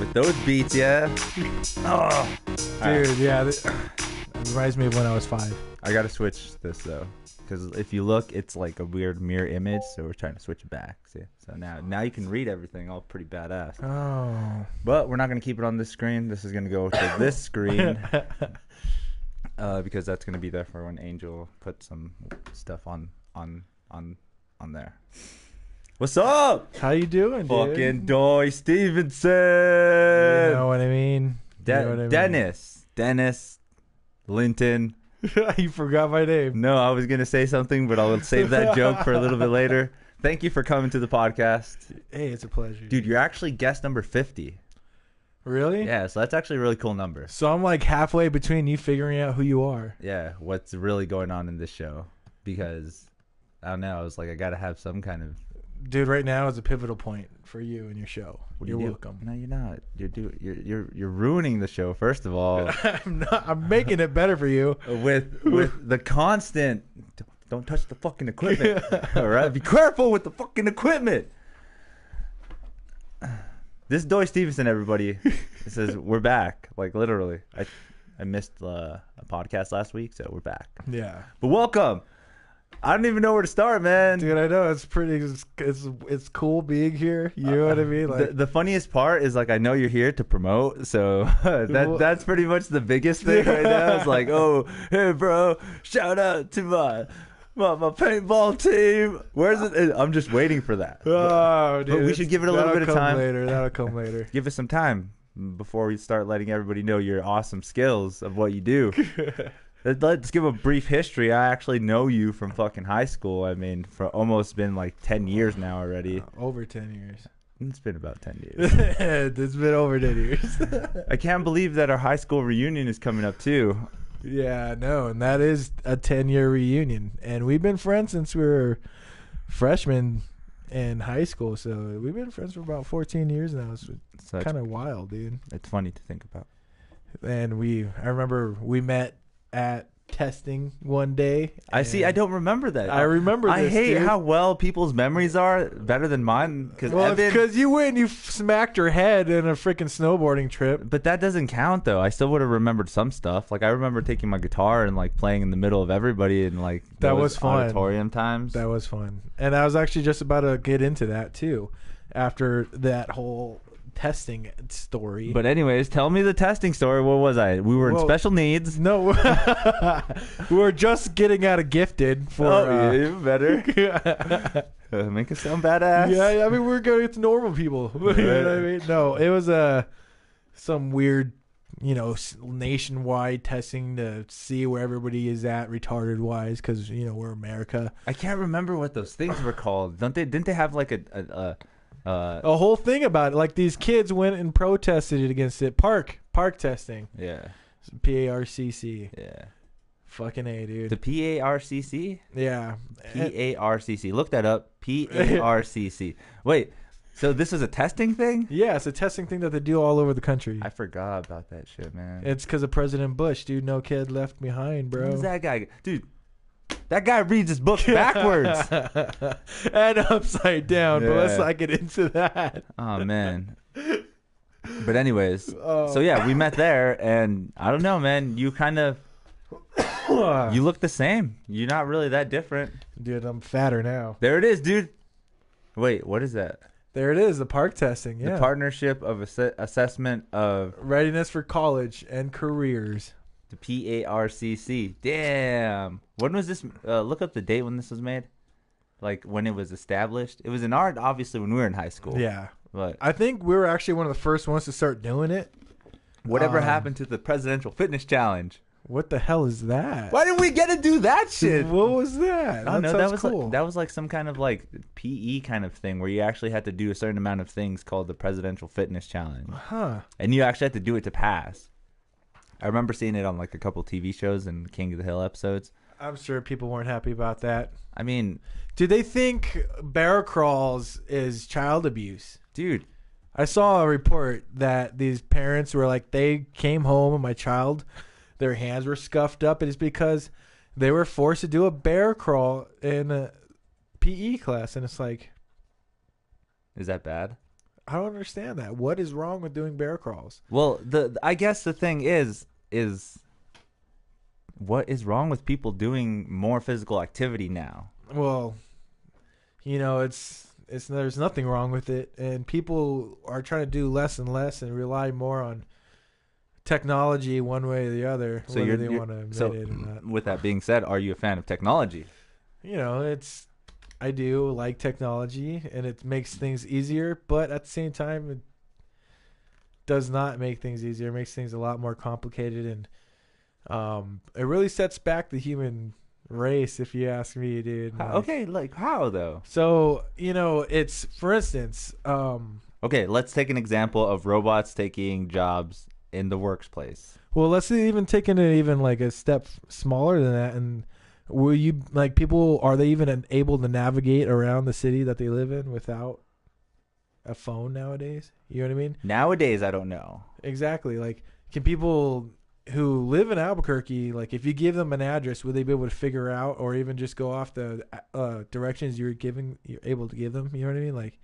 With those beats, yeah. Oh, Dude, yeah. It reminds me of when I was 5. I gotta switch this though, because if you look, it's like a weird mirror image. So we're trying to switch it back. See, so now you can read everything all pretty badass. Oh. But we're not gonna keep it on this screen. This is gonna go to this screen, because that's gonna be there for when Angel puts some stuff on there. What's up? How you doing, dude? Fucking Doy Stevenson. You know what I mean? Dennis Linton. You forgot my name. No, I was gonna say something, but I'll save that joke for a little bit later. Thank you for coming to the podcast. Hey, it's a pleasure. Dude, you're actually guest number 50. Really? Yeah, so that's actually a really cool number. So I'm like halfway between you figuring out who you are. Yeah, what's really going on in this show. Because, I don't know, I was like, I gotta have some kind of... Dude, right now is a pivotal point for you and your show. You're you welcome. No, you're not. You're ruining the show, first of all. I'm making it better for you. With the constant... Don't touch the fucking equipment. All right? Be careful with the fucking equipment. This is Doy Stevenson, everybody. It says, we're back. Like, literally. I missed a podcast last week, so we're back. Yeah. But welcome. I don't even know where to start, man. Dude, I know. It's cool being here. You know what I mean? Like, the funniest part is, like, I know you're here to promote, so that's pretty much the biggest thing right now. It's like, oh, hey, bro, shout out to my paintball team. Where's it? I'm just waiting for that. Oh, dude. But we should give it a little bit of time. That'll come later. Give us some time before we start letting everybody know your awesome skills of what you do. Let's give a brief history. I actually know you from fucking high school. I mean, for almost been like 10 years now already. Over 10 years. It's been about 10 years. It's been over 10 years. I can't believe that our high school reunion is coming up too. Yeah, no, and that is a 10-year reunion. And we've been friends since we were freshmen in high school. So we've been friends for about 14 years now. It's kind of wild, dude. It's funny to think about. And I remember we met at testing one day. I don't remember that. I remember this, I hate dude. how well people's memories are better than mine. Because you went and you smacked your head in a freaking snowboarding trip. But that doesn't count, though. I still would have remembered some stuff. Like, I remember taking my guitar and, like, playing in the middle of everybody and, like, that was fun. Auditorium times. That was fun. And I was actually just about to get into that, too, after that whole testing story. But anyways, tell me the testing story. What was I? We were in special needs. No. We were just getting out of gifted for even better. Make us sound badass. Yeah, I mean, we're going to normal people. You know what I mean? No, it was some weird, nationwide testing to see where everybody is at retarded wise, because we're America. I can't remember what those things were called. Didn't they have like a whole thing about it? Like, these kids went and protested it against it. Park testing. Yeah. PARCC. Yeah. Fucking A, dude. The PARCC? Yeah. PARCC. Look that up. PARCC. Wait, so this is a testing thing? Yeah, it's a testing thing that they do all over the country. I forgot about that shit, man. It's because of President Bush, dude. No kid left behind, bro. Who's that guy? Dude, that guy reads his book backwards. And upside down, but let's not get into that. Oh, man. But anyways, so yeah, we met there, and I don't know, man. You kind of... you look the same. You're not really that different. Dude, I'm fatter now. There it is, dude. Wait, what is that? There it is, the park testing, yeah. The Partnership of Assessment of... Readiness for College and Careers. The PARCC. Damn. When was this? Look up the date when this was made. Like, when it was established. It was in art, obviously, when we were in high school. Yeah. But I think we were actually one of the first ones to start doing it. Whatever happened to the Presidential Fitness Challenge? What the hell is that? Why didn't we get to do that shit? What was that? I don't know. That was cool. that was like some kind of like PE kind of thing where you actually had to do a certain amount of things called the Presidential Fitness Challenge. Huh. And you actually had to do it to pass. I remember seeing it on like a couple TV shows and King of the Hill episodes. I'm sure people weren't happy about that. I mean, do they think bear crawls is child abuse? Dude, I saw a report that these parents were like, they came home and my child, their hands were scuffed up, and it's because they were forced to do a bear crawl in a PE class. And it's like, is that bad? I don't understand that. What is wrong with doing bear crawls? Well, I guess the thing is what is wrong with people doing more physical activity now? Well, it's there's nothing wrong with it, and people are trying to do less and less and rely more on technology one way or the other, So whether they want to admit it or not. With that being said, are you a fan of technology? I do like technology, and it makes things easier, but at the same time, it does not make things easier. It makes things a lot more complicated, and it really sets back the human race, if you ask me, dude. Okay, like how though? So, it's, for instance, okay, let's take an example of robots taking jobs in the workplace. Well, let's even take it even like a step smaller than that, and will you, like, people, are they even able to navigate around the city that they live in without a phone nowadays? You know what I mean? Nowadays, I don't know. Exactly. Like, can people who live in Albuquerque, like, if you give them an address, would they be able to figure out, or even just go off the directions you're able to give them? You know what I mean? Like,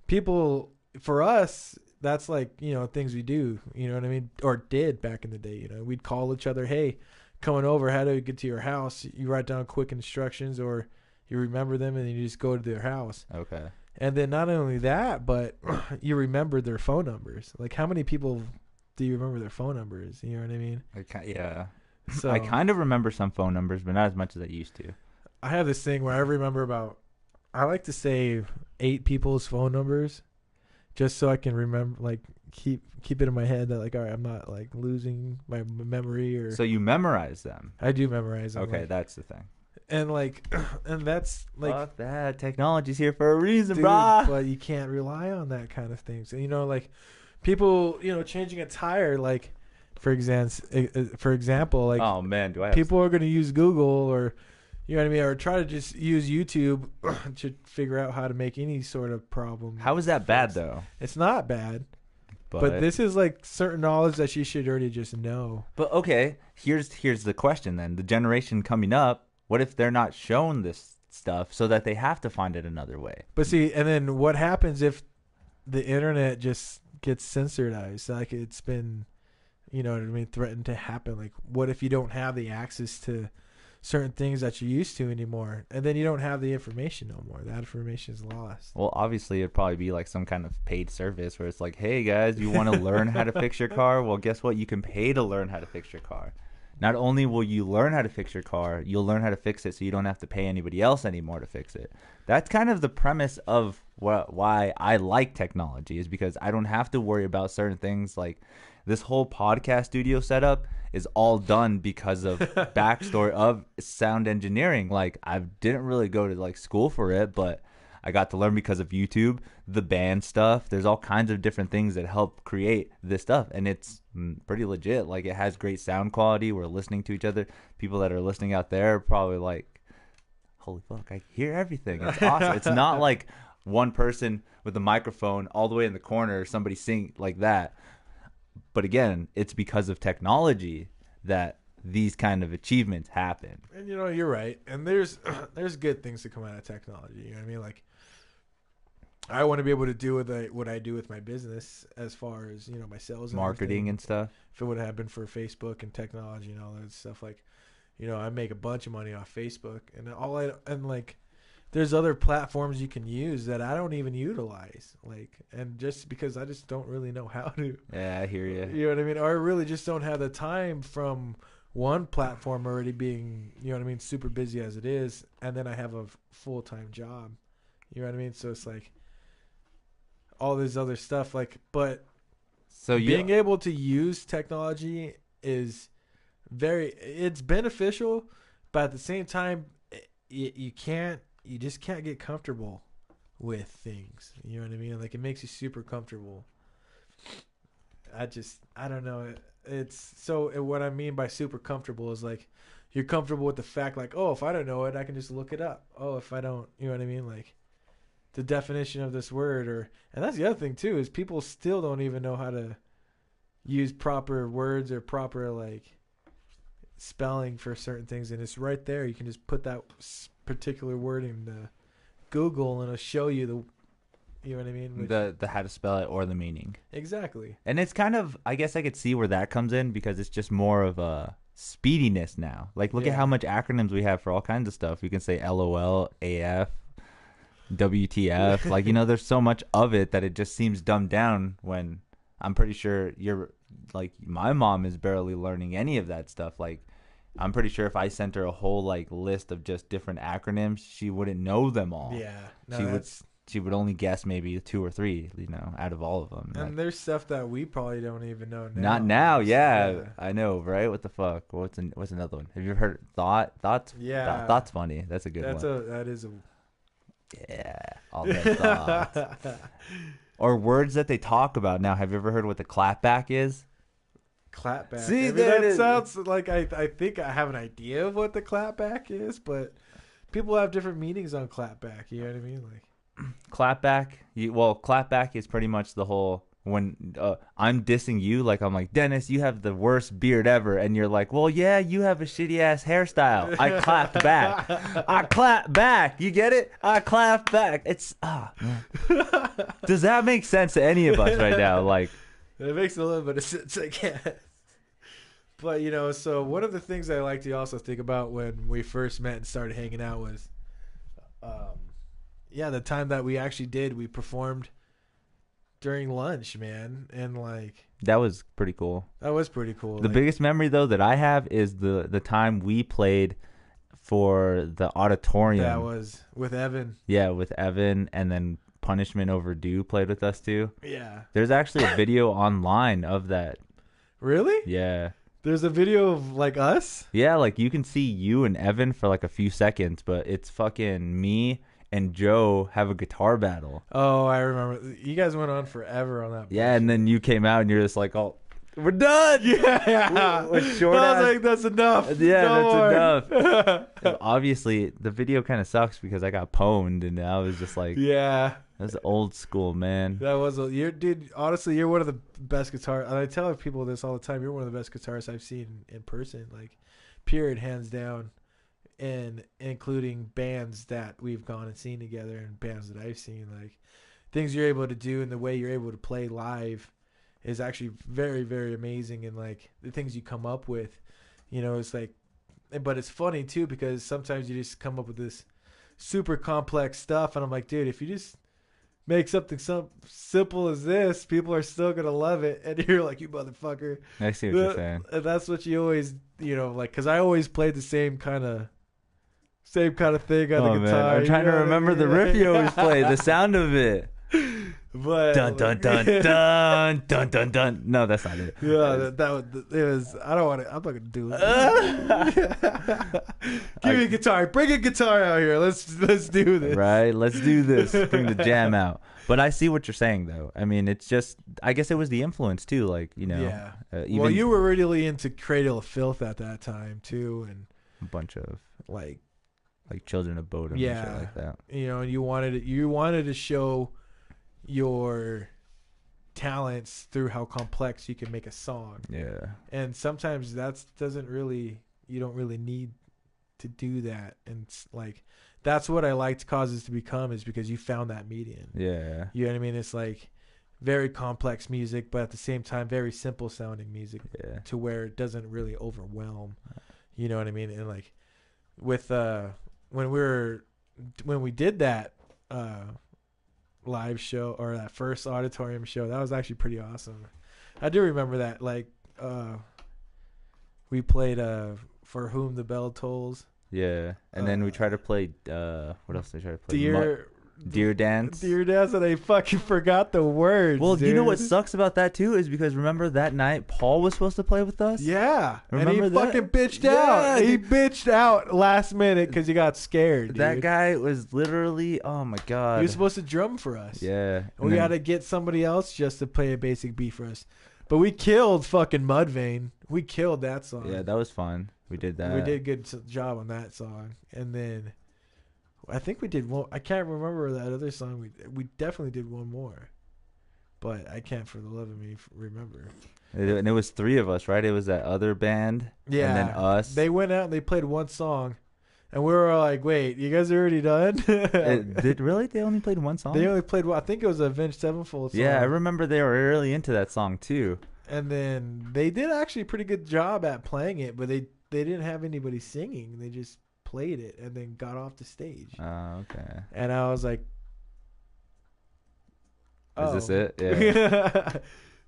people, for us, that's like, things we do, you know what I mean? Or did back in the day, we'd call each other, hey, coming over, how do we get to your house? You write down quick instructions, or you remember them and then you just go to their house. Okay. And then not only that, but you remember their phone numbers. Like, how many people do you remember their phone numbers? You know what I mean? Yeah. So I kind of remember some phone numbers, but not as much as I used to. I have this thing where I remember I like to say 8 people's phone numbers, just so I can remember, like, keep it in my head that, like, all right, I'm not, like, losing my memory. Or so you memorize them? I do memorize them. Okay, that's the thing. And and that's like, fuck that, technology's here for a reason, dude, brah. but you can't rely on that kind of thing. So, like, people, changing a tire, like, for example, like, oh man, do I have people are going to use Google, or, you know what I mean, or try to just use YouTube to figure out how to make any sort of problem. How is that bad though? It's not bad. But this is like certain knowledge that you should already just know. But okay, here's the question then. The generation coming up, what if they're not shown this stuff so that they have to find it another way? But see, and then what happens if the internet just gets censorized? Like, it's been, you know what I mean, threatened to happen. Like, what if you don't have the access to certain things that you're used to anymore, and then you don't have the information no more? That information is lost. Well, obviously it'd probably be like some kind of paid service where it's like, hey guys, you want to learn how to fix your car? Well, guess what? You can pay to learn how to fix your car. Not only will you learn how to fix your car, you'll learn how to fix it so you don't have to pay anybody else anymore to fix it. That's kind of the premise of why I like technology, is because I don't have to worry about certain things. Like, this whole podcast studio setup is all done because of backstory of sound engineering. Like, I didn't really go to like school for it, but I got to learn because of YouTube, the band stuff. There's all kinds of different things that help create this stuff, and it's pretty legit. Like, it has great sound quality. We're listening to each other. People that are listening out there are probably like, holy fuck, I hear everything. It's awesome. It's not like one person with a microphone all the way in the corner, somebody sing like that. But again, it's because of technology that these kind of achievements happen. And you're right. And there's good things to come out of technology. You know what I mean? Like, I want to be able to do what I do with my business, as far as, my sales, and marketing and stuff. If it would have been for Facebook and technology and all that stuff, like, I make a bunch of money off Facebook, and like, there's other platforms you can use that I don't even utilize, like, and just because I just don't really know how to. Yeah, I hear you. You know what I mean? Or I really just don't have the time from one platform already being, super busy as it is, and then I have a full-time job. You know what I mean? So it's like all this other stuff, like, but being able to use technology is it's beneficial, but at the same time, you just can't get comfortable with things. You know what I mean? Like, it makes you super comfortable. I don't know. It's so, what I mean by super comfortable is, like, you're comfortable with the fact, like, oh, if I don't know it, I can just look it up. Oh, if I don't, you know what I mean? Like, the definition of this word, and that's the other thing too, is people still don't even know how to use proper words or proper, like, spelling for certain things, and it's right there. You can just put that particular word in Google, and it'll show you You know what I mean? The how to spell it or the meaning. Exactly. And it's kind of, I guess I could see where that comes in because it's just more of a speediness now. Like, look at how much acronyms we have for all kinds of stuff. We can say LOL, AF, WTF. Like, you know, there's so much of it that it just seems dumbed down when I'm pretty sure like, my mom is barely learning any of that stuff. Like, I'm pretty sure if I sent her a whole, like, list of just different acronyms, she wouldn't know them all. Yeah. No, she would only guess maybe 2 or 3, out of all of them. And there's stuff that we probably don't even know now. Not now, yeah. I know, right? What the fuck? What's another one? Have you ever heard Thoughts? Yeah. Thought's funny. That's a good one. That is a... Yeah. All the thoughts. Or words that they talk about now. Have you ever heard what the clapback is? Clapback. See, that sounds like I think I have an idea of what the clapback is, but people have different meanings on clapback. You know what I mean? Like clapback. Clapback is pretty much the whole when I'm dissing you. Like I'm like, Dennis, you have the worst beard ever, and you're like, well, yeah, you have a shitty ass hairstyle. I clapped back. I clapped back. You get it? I clapped back. It's Does that make sense to any of us right now? Like. It makes a little bit of sense, I guess. But, you know, so one of the things I like to also think about when we first met and started hanging out was, the time that we performed during lunch, man. And, like... That was pretty cool. That was pretty cool. The biggest memory, though, that I have is the time we played for the auditorium. That was with Evan. Yeah, with Evan, and then... Punishment Overdue played with us too. Yeah. There's actually a video online of that. Really? Yeah. There's a video of like us? Yeah, like you can see you and Evan for like a few seconds, but it's fucking me and Joe have a guitar battle. Oh, I remember. You guys went on forever on that. Yeah, and then you came out and you're just like, oh, we're done. Yeah. With short I was like, that's enough. Yeah, that's enough. Obviously, the video kind of sucks because I got pwned and I was just like, yeah. That's old school, man. That was dude. Honestly, you're one of the best guitar. And I tell people this all the time. You're one of the best guitarists I've seen in person, like, period, hands down, and including bands that we've gone and seen together and bands that I've seen. Like, things you're able to do and the way you're able to play live is actually very, very amazing. And like the things you come up with, you know, it's like, but it's funny too because sometimes you just come up with this super complex stuff, and I'm like, dude, if you just make something so simple as this, people are still gonna love it. And you're like, you motherfucker. I see what you're saying. And that's what you always, you know, like, because I always played the same kind of thing on the guitar. Man. I'm trying to remember the riff you always played, the sound of it. But dun dun dun dun dun dun dun. No, that's not it. Yeah, it was. I don't want to. I'm not gonna do it. Give me a guitar. Bring a guitar out here. Let's do this. Right. Let's do this. Bring the jam out. But I see what you're saying, though. I mean, it's just. I guess it was the influence too. Like, you know. Yeah. Well, you were really into Cradle of Filth at that time too, and a bunch of like Children of Bodom and shit like that. You know, and you wanted to show your talents through how complex you can make a song. Yeah. And sometimes you don't really need to do that. And it's like, that's what I liked Causes to Become, is because you found that median. Yeah. You know what I mean? It's like very complex music, but at the same time, very simple sounding music to where it doesn't really overwhelm. You know what I mean? And like with, when we did that, live show, or that first auditorium show, that was actually pretty awesome. I do remember that. Like, we played For Whom the Bell Tolls. Yeah, and then we tried to play. What else did we try to play? Deer Dance. Deer Dance, and I fucking forgot the words. Well, dude. You know what sucks about that too is because remember that night Paul was supposed to play with us. Yeah, remember and he fucking bitched out. He bitched out last minute because he got scared. That dude. guy was literally, oh my god. He was supposed to drum for us. Yeah, and we had to get somebody else just to play a basic beat for us. But we killed fucking Mudvayne. We killed that song. Yeah, that was fun. We did that. We did a good job on that song, and then. I think we did one. I can't remember that other song. We definitely did one more, but I can't for the love of me remember. And it was 3 of us, right? It was that other band, yeah, and then us. They went out and they played one song, And we were like, wait, you guys are already done? Did really? They only played one song? They only played, I think it was a Avenged Sevenfold song. Yeah, I remember they were really into that song too. And then they did actually a pretty good job at playing it, but they didn't have anybody singing. They just played it and then got off the stage. Oh, okay. And I was like, oh. Is this it? Yeah.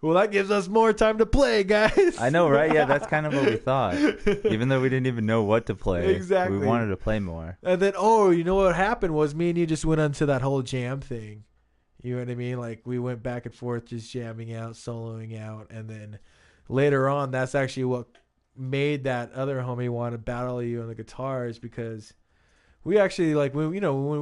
Well, that gives us more time to play, guys. I know, right? Yeah, that's kind of what we thought. Even though we didn't even know what to play. Exactly. We wanted to play more. And then, you know what happened was me and you just went onto that whole jam thing. You know what I mean? Like, we went back and forth just jamming out, soloing out. And then later on, that's actually what made that other homie want to battle you on the guitars, because we actually, like, when we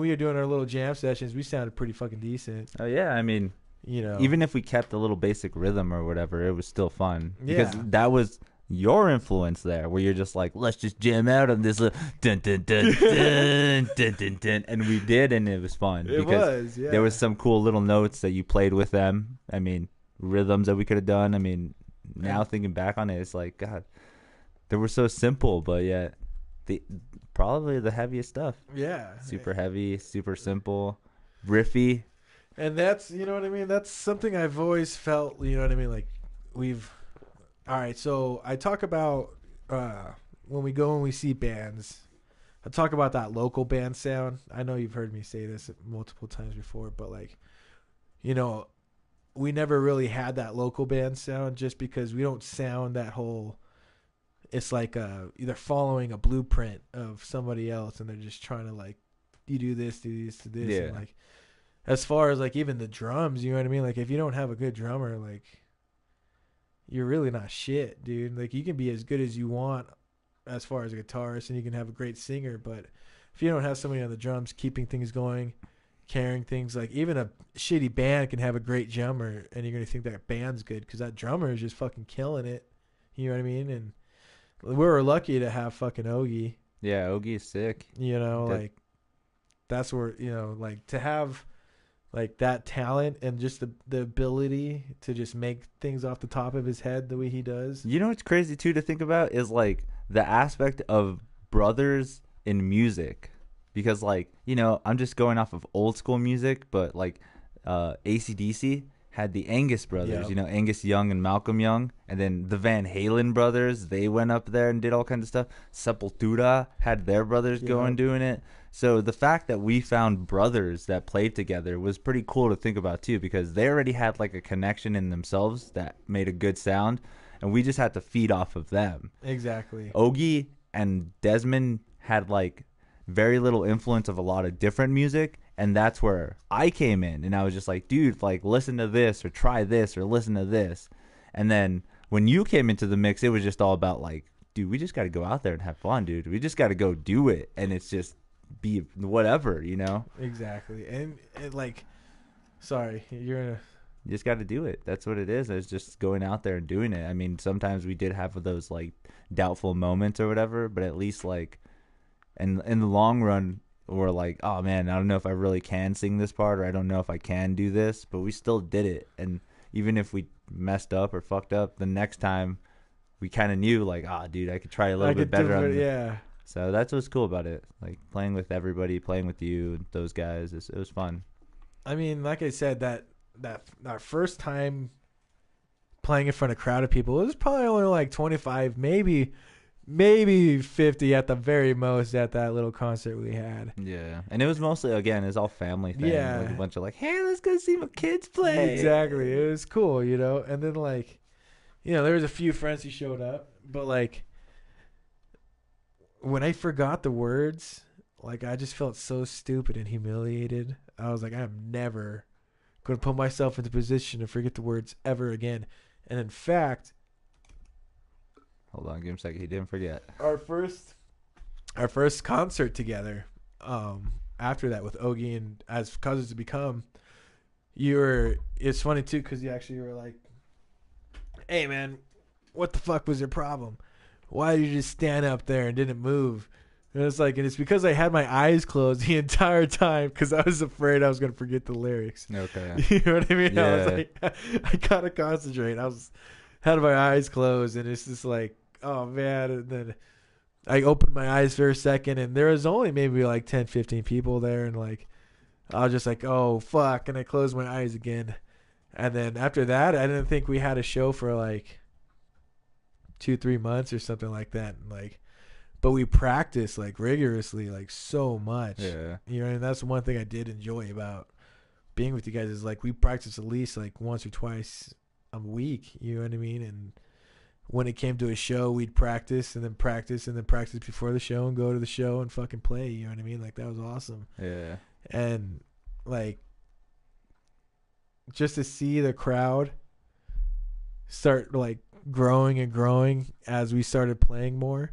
were doing our little jam sessions, we sounded pretty fucking decent. Oh, yeah. I mean, even if we kept a little basic rhythm or whatever, it was still fun. Because that was your influence there, where you're just like, let's just jam out on this dun, dun, dun, dun, dun, dun, dun. And we did, and it was fun. There was some cool little notes that you played with them. I mean, rhythms that we could have done. I mean, now thinking back on it, it's like, God, they were so simple, but yet probably the heaviest stuff. Yeah. Super heavy, super simple, riffy. And that's, you know what I mean? That's something I've always felt, you know what I mean? Like, all right, so I talk about when we go and we see bands, I talk about that local band sound. I know you've heard me say this multiple times before, but, like, we never really had that local band sound, just because we don't sound that whole, it's like either following a blueprint of somebody else and they're just trying to, like, you do this to this. Yeah. And, like, as far as, like, even the drums, you know what I mean? Like, if you don't have a good drummer, like, you're really not shit, dude. Like, you can be as good as you want as far as a guitarist, and you can have a great singer, but if you don't have somebody on the drums keeping things going, carrying things, like, even a shitty band can have a great drummer, and you're going to think that band's good because that drummer is just fucking killing it. You know what I mean? And we were lucky to have fucking Ogie. Yeah, Ogie is sick. Like, that's where, like, to have, like, that talent and just the ability to just make things off the top of his head the way he does. You know what's crazy too to think about is, like, the aspect of brothers in music, because, like, I'm just going off of old school music, but, like, AC/DC had the Angus brothers, Yep. Angus Young and Malcolm Young, and then the Van Halen brothers, they went up there and did all kinds of stuff. Sepultura had their brothers going doing it. So the fact that we found brothers that played together was pretty cool to think about too, because they already had, like, a connection in themselves that made a good sound, and we just had to feed off of them. Exactly. Ogie and Desmond had, like, very little influence of a lot of different music, and that's where I came in, and I was just like, dude, like, listen to this, or try this, or listen to this. And then when you came into the mix, it was just all about, like, dude, we just got to go out there and have fun, dude. We just got to go do it, and it's just be whatever, Exactly. And like, sorry, you just got to do it. That's what it is. It's just going out there and doing it. I mean, sometimes we did have those, like, doubtful moments or whatever, but at least, like, and in the long run, we're like, oh man, I don't know if I really can sing this part, or I don't know if I can do this, but we still did it. And even if we messed up or fucked up, the next time we kind of knew, like, dude, I could try a little bit better on yeah. So that's what's cool about it. Like, playing with everybody, playing with you, those guys, it was fun. I mean, like I said, that our first time playing in front of a crowd of people, it was probably only like 25, maybe 50 at the very most at that little concert we had. Yeah. And it was mostly, again, it's all family thing. Yeah. Like, a bunch of, like, hey, let's go see my kids play. Exactly. It was cool, And then, like, there was a few friends who showed up, but, like, when I forgot the words, like, I just felt so stupid and humiliated. I was like, I'm never going to put myself into a position to forget the words ever again. And in fact, hold on, give him a second. He didn't forget. Our first concert together, after that with Ogie and as Cousins to Become, it's funny too, because you actually were like, hey man, what the fuck was your problem? Why did you just stand up there and didn't move? And it's because I had my eyes closed the entire time because I was afraid I was going to forget the lyrics. Okay. You know what I mean? Yeah. I was like, I got to concentrate. Had my eyes closed, and it's just like, oh man. And then I opened my eyes for a second, and there was only maybe like 10, 15 people there, and like I was just like, oh fuck, and I closed my eyes again. And then after that, I didn't think we had a show for like 2-3 months or something like that. And like, but we practiced like rigorously, like so much. Yeah. You know, and that's one thing I did enjoy about being with you guys is like we practice at least like once or twice a week. You know what I mean? And when it came to a show, we'd practice and then practice and then practice before the show and go to the show and fucking play. You know what I mean? Like that was awesome. Yeah. And like just to see the crowd start like growing and growing as we started playing more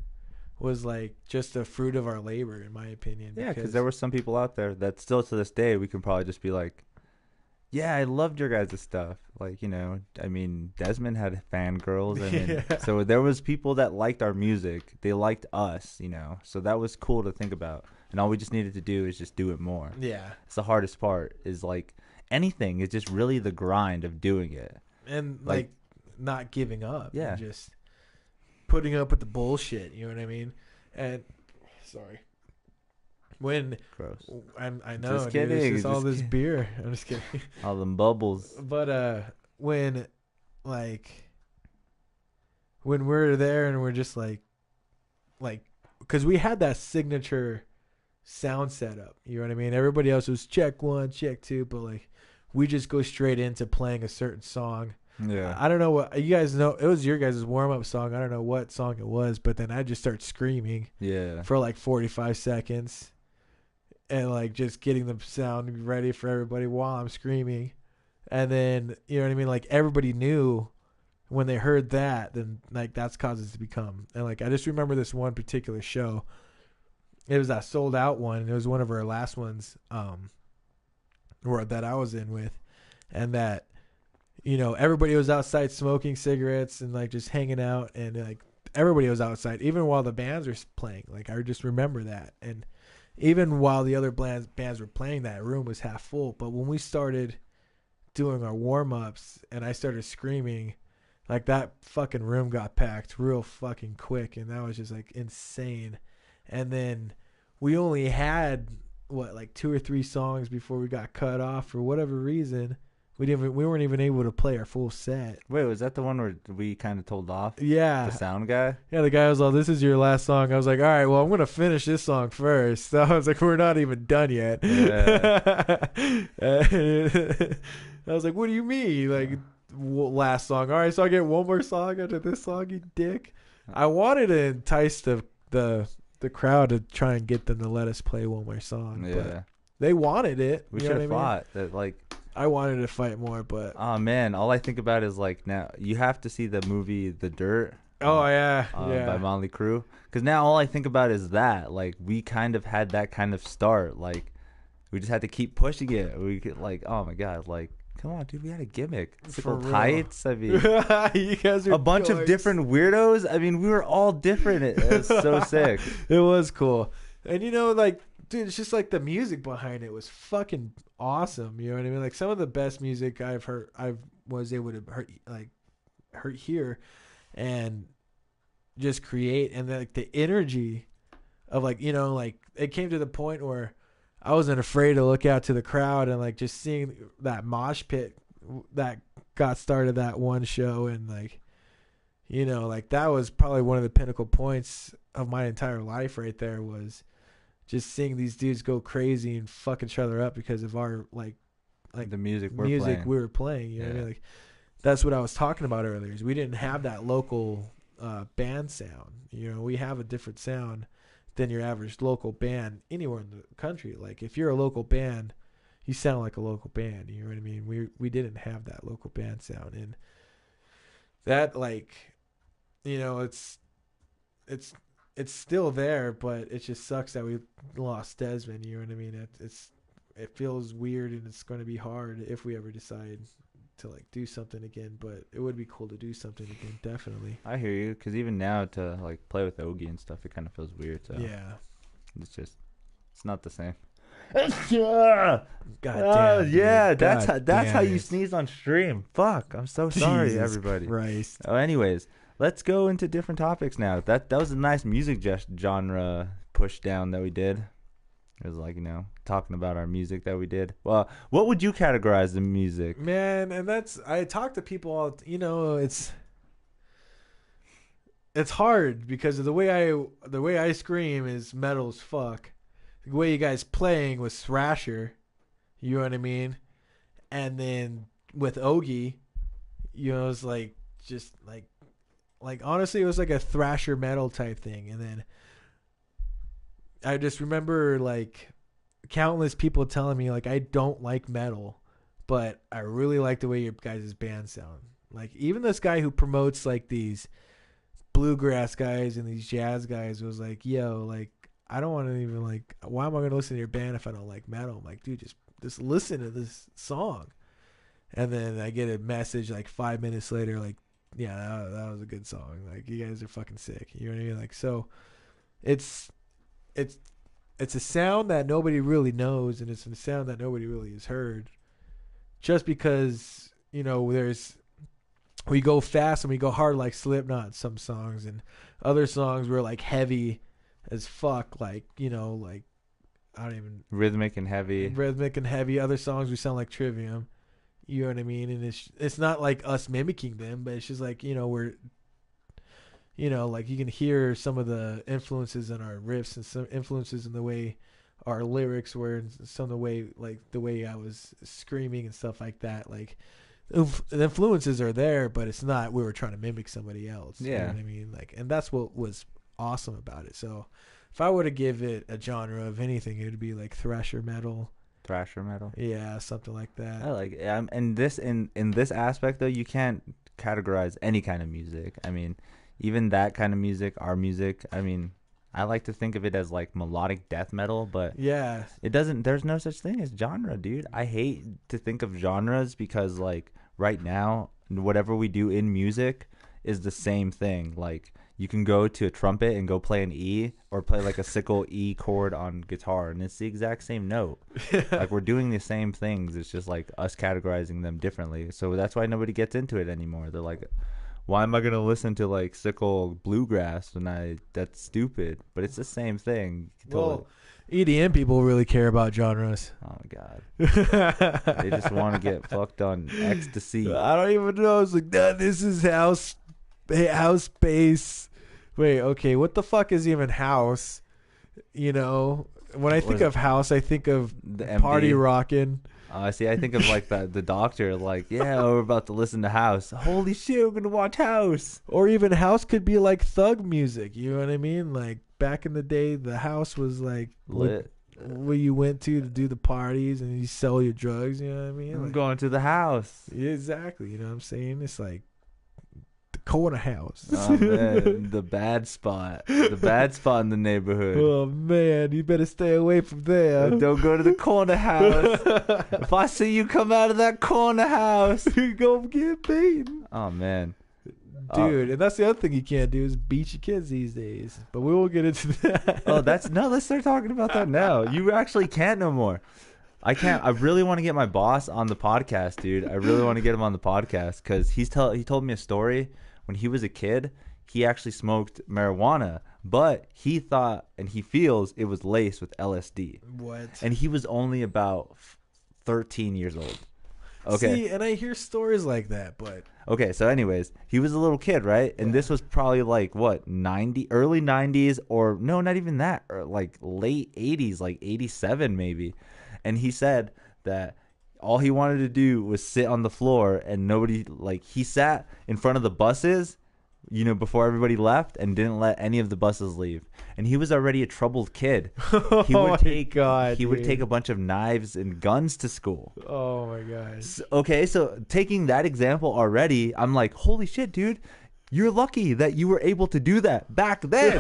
was like just a fruit of our labor, in my opinion. Yeah, because there were some people out there that still to this day we can probably just be like, yeah, I loved your guys' stuff. Like, you know, I mean, Desmond had fangirls. I mean, so there was people that liked our music. They liked us, you know. So that was cool to think about. And all we just needed to do is just do it more. Yeah. It's the hardest part is like anything. It's just really the grind of doing it. And like not giving up. Yeah. And just putting up with the bullshit. You know what I mean? And sorry. When gross. I know, just dude, kidding. it's just all this kidding. beer. I'm just kidding. All them bubbles. But when we're there and we're just like because we had that signature sound setup. You know what I mean? Everybody else was check 1, check 2, but like we just go straight into playing a certain song. Yeah. I don't know what you guys know. It was your guys' warm up song. I don't know what song it was, but then I just start screaming. Yeah. For like 45 seconds. And like just getting the sound ready for everybody while I'm screaming. And then, you know what I mean? Like everybody knew when they heard that, then like that's causes to become. And like I just remember this one particular show. It was that sold out one. And it was one of our last ones that I was in with. And that, you know, everybody was outside smoking cigarettes and like just hanging out. And like everybody was outside, even while the bands were playing. Like I just remember that. And even while the other bands were playing, that room was half full. But when we started doing our warm-ups and I started screaming, like that fucking room got packed real fucking quick. And that was just like insane. And then we only had, like 2 or 3 songs before we got cut off for whatever reason. We weren't even able to play our full set. Wait, was that the one where we kind of told off? Yeah. The sound guy? Yeah, the guy was like, this is your last song. I was like, all right, well, I'm going to finish this song first. So I was like, we're not even done yet. Yeah. I was like, what do you mean? Like, last song. All right, so I get one more song after this song, you dick. I wanted to entice the crowd to try and get them to let us play one more song. Yeah. But they wanted it. We should have fought. That, like, I wanted to fight more, but oh man, all I think about is like now you have to see the movie The Dirt. Oh yeah, by Motley Crue. Because now all I think about is that like we kind of had that kind of start. Like we just had to keep pushing it. We could like, oh my god, like come on, dude, we had a gimmick. Sickle Heights. I mean, you guys are a bunch of different weirdos. I mean, we were all different. It was so sick. It was cool, and you know, like. Dude, it's just like the music behind it was fucking awesome. You know what I mean? Like some of the best music I was able to hear and just create. And then, like the energy of like, you know, like it came to the point where I wasn't afraid to look out to the crowd and like just seeing that mosh pit that got started that one show. And like, you know, like that was probably one of the pinnacle points of my entire life right there was just seeing these dudes go crazy and fuck each other up because of our like the music we were playing. You know what I mean? Like that's what I was talking about earlier. Is we didn't have that local band sound. You know, we have a different sound than your average local band anywhere in the country. Like if you're a local band, you sound like a local band. You know what I mean? We didn't have that local band sound, and that like, you know, it's still there, but it just sucks that we lost Desmond. You know what I mean? It feels weird, and it's going to be hard if we ever decide to like do something again. But it would be cool to do something again, definitely. I hear you, because even now to like play with Ogie and stuff, it kind of feels weird. So yeah, it's not the same. God damn. Yeah, that's how you sneeze on stream. Fuck, I'm so sorry, Jesus everybody. Christ. Oh, anyways. let's go into different topics now. That was a nice music genre push down that we did. It was like, talking about our music that we did. Well, what would you categorize the music? Man, and I talk to people all, it's hard because of the way I scream is metal as fuck. The way you guys playing was thrasher, you know what I mean? And then with Ogie, it's like just like honestly it was like a thrasher metal type thing. And then I just remember like countless people telling me like I don't like metal, but I really like the way your guys' band sound. Like even this guy who promotes like these bluegrass guys and these jazz guys was like, yo, like I don't want to even like, why am I going to listen to your band if I don't like metal? I'm like, dude, just listen to this song. And then I get a message like 5 minutes later, like, yeah, that was a good song. Like you guys are fucking sick. You know what I mean? Like, so it's a sound that nobody really knows, and it's a sound that nobody really has heard. Just because, we go fast and we go hard like Slipknot in some songs, and other songs were like heavy as fuck, like, like I don't even rhythmic and heavy. Other songs we sound like Trivium. You know what I mean? And it's not like us mimicking them, but it's just like, we're like you can hear some of the influences in our riffs and some influences in the way our lyrics were, and some of the way, like the way I was screaming and stuff like that. Like the influences are there, but it's not we were trying to mimic somebody else. Yeah. You know what I mean? Like, and that's what was awesome about it. So if I were to give it a genre of anything, it would be like thrasher metal. Yeah, something like that. I like it. And this in this aspect though, you can't categorize any kind of music. I mean, even that kind of music, our music, I mean, I like to think of it as like melodic death metal, but yeah, there's no such thing as genre, dude. I hate to think of genres because like right now, whatever we do in music is the same thing. Like you can go to a trumpet and go play an E or play like a sickle E chord on guitar, and it's the exact same note. Like we're doing the same things. It's just like us categorizing them differently. So that's why nobody gets into it anymore. They're like, why am I going to listen to like sickle bluegrass that's stupid, but it's the same thing. Well, EDM people really care about genres. Oh my God. They just want to get fucked on ecstasy. I don't even know. It's like, nah, this is house bass. Wait, okay, what the fuck is even house? When I think of house, I think of the party rocking. I see. I think of like the doctor, like, yeah, we're about to listen to house. Holy shit, we're gonna watch house. Or even house could be like thug music. You know what I mean? Like back in the day, the house was like lit. Where you went to do the parties and you sell your drugs. You know what I mean? I'm going to the house. Yeah, exactly. You know what I'm saying? It's like the corner house. Oh man, the bad spot in the neighborhood. Oh man, you better stay away from there. Don't go to the corner house. If I see you come out of that corner house, you gonna get beaten. Oh man, dude, and that's the other thing you can't do is beat your kids these days. But we won't get into that. Let's start talking about that now. You actually can't no more. I can't. I really want to get my boss on the podcast, dude. I really want to get him on the podcast because he told me a story. When he was a kid, he actually smoked marijuana, but he thought and he feels it was laced with LSD. What? And he was only about 13 years old. Okay. See, and I hear stories like that, but okay. So, anyways, he was a little kid, right? And this was probably like what early 90s, or no, not even that, or like late 80s, like 87 maybe. And he said that all he wanted to do was sit on the floor, and he sat in front of the buses, before everybody left, and didn't let any of the buses leave. And he was already a troubled kid. He would take a bunch of knives and guns to school. Oh my God. Okay, so taking that example already, I'm like, holy shit, dude. You're lucky that you were able to do that back then.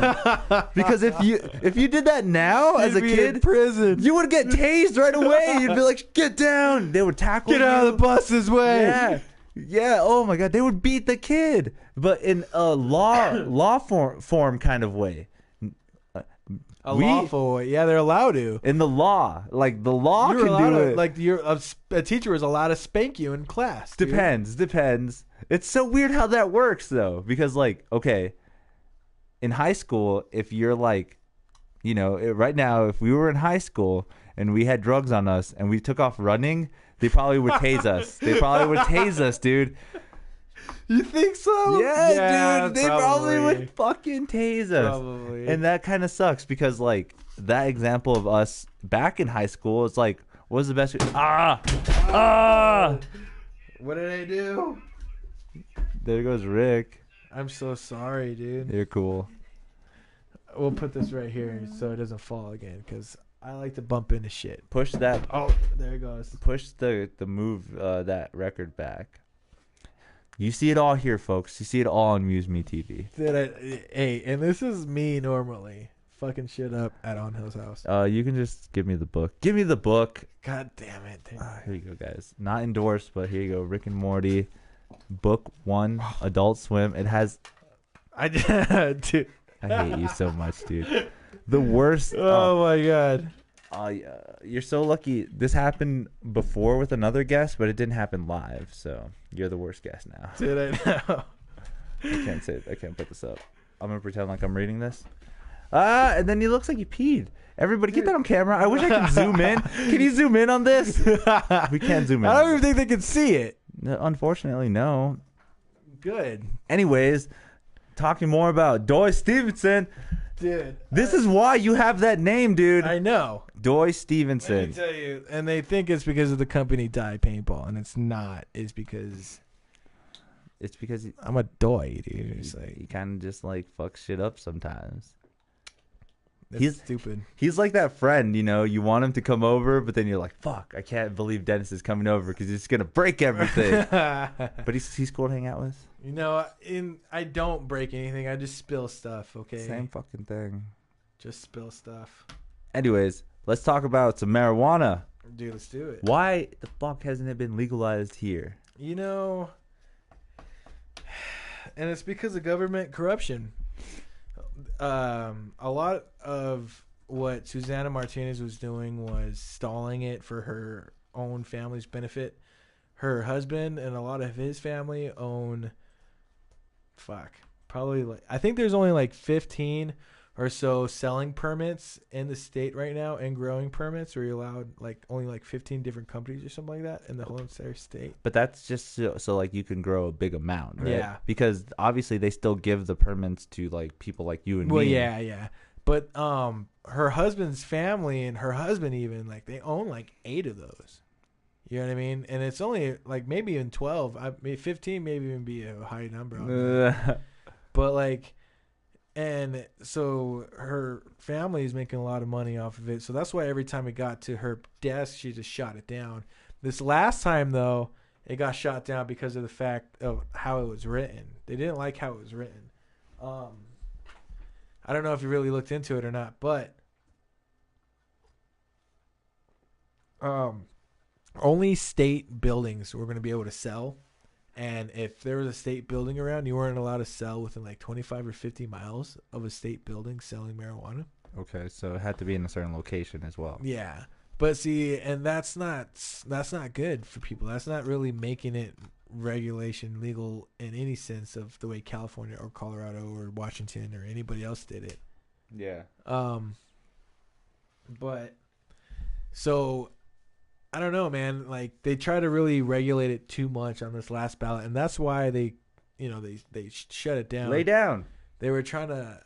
Because if you did that now as a kid, in prison, you would get tased right away. You'd be like, get down. They would tackle you. Get out of the bus's way. Yeah. Yeah. Oh my God. They would beat the kid, but in a law form kind of way. lawful way. Yeah, they're allowed to. In the law, like the law You're can do it. Like a teacher was allowed to spank you in class. Dude. Depends. It's so weird how that works though, because like, okay, in high school, if you're like, right now, if we were in high school and we had drugs on us and we took off running, they probably would tase us. They probably would tase us, dude. You think so? Yeah, dude. They probably would fucking tase us. Probably. And that kind of sucks because, like, that example of us back in high school, it's like, what was the best? What did I do? There goes Rick. I'm so sorry, dude. You're cool. We'll put this right here so it doesn't fall again because I like to bump into shit. Push that. Oh, there it goes. Push the move that record back. You see it all here, folks. You see it all on MuseMe TV. Hey, and this is me normally fucking shit up at On Hill's house. You can just give me the book. Give me the book. God damn it. Here you go, guys. Not endorsed, but here you go. Rick and Morty, book 1, Adult Swim. It has. Dude. I hate you so much, dude. The worst. Oh my god. You're so lucky. This happened before with another guest, but it didn't happen live. So you're the worst guest now. Dude, I know. I can't say it. I can't put this up. I'm gonna pretend like I'm reading this. And then he looks like he peed. Everybody, get that on camera. I wish I could zoom in. Can you zoom in on this? We can't zoom in. I don't even think they can see it. No, unfortunately, no. Good. Anyways, talking more about Doy Stevenson. Dude. This is why you have that name, dude. I know. Doy Stevenson. Let me tell you. And they think it's because of the company Die Paintball, and it's not. It's because I'm a doy, dude. It's like, he kind of just like fucks shit up sometimes. He's stupid. He's like that friend, you want him to come over, but then you're like, fuck, I can't believe Dennis is coming over because he's going to break everything. But he's cool to hang out with. I don't break anything. I just spill stuff, okay? Same fucking thing. Just spill stuff. Anyways, let's talk about some marijuana. Dude, let's do it. Why the fuck hasn't it been legalized here? And it's because of government corruption. A lot of what Susana Martinez was doing was stalling it for her own family's benefit. Her husband and a lot of his family own I think there's only like 15 or so selling permits in the state right now, and growing permits where you're allowed only 15 different companies or something like that in the whole entire state. But that's just so like you can grow a big amount, right? Yeah. Because obviously they still give the permits to like people like you and me. Well, yeah. But her husband's family and her husband even they own 8 of those. You know what I mean? And it's only maybe even 12. 15 maybe even be a high number. But and so her family is making a lot of money off of it. So that's why every time it got to her desk, she just shot it down. This last time, though, it got shot down because of the fact of how it was written. They didn't like how it was written. I don't know if you really looked into it or not, but only state buildings were going to be able to sell. And if there was a state building around, you weren't allowed to sell within 25 or 50 miles of a state building selling marijuana. Okay, so it had to be in a certain location as well. Yeah. But see, and that's not good for people. That's not really making it regulation legal in any sense of the way California or Colorado or Washington or anybody else did it. Yeah. But so I don't know, man. They try to really regulate it too much on this last ballot, and that's why they shut it down. Lay down. They were trying to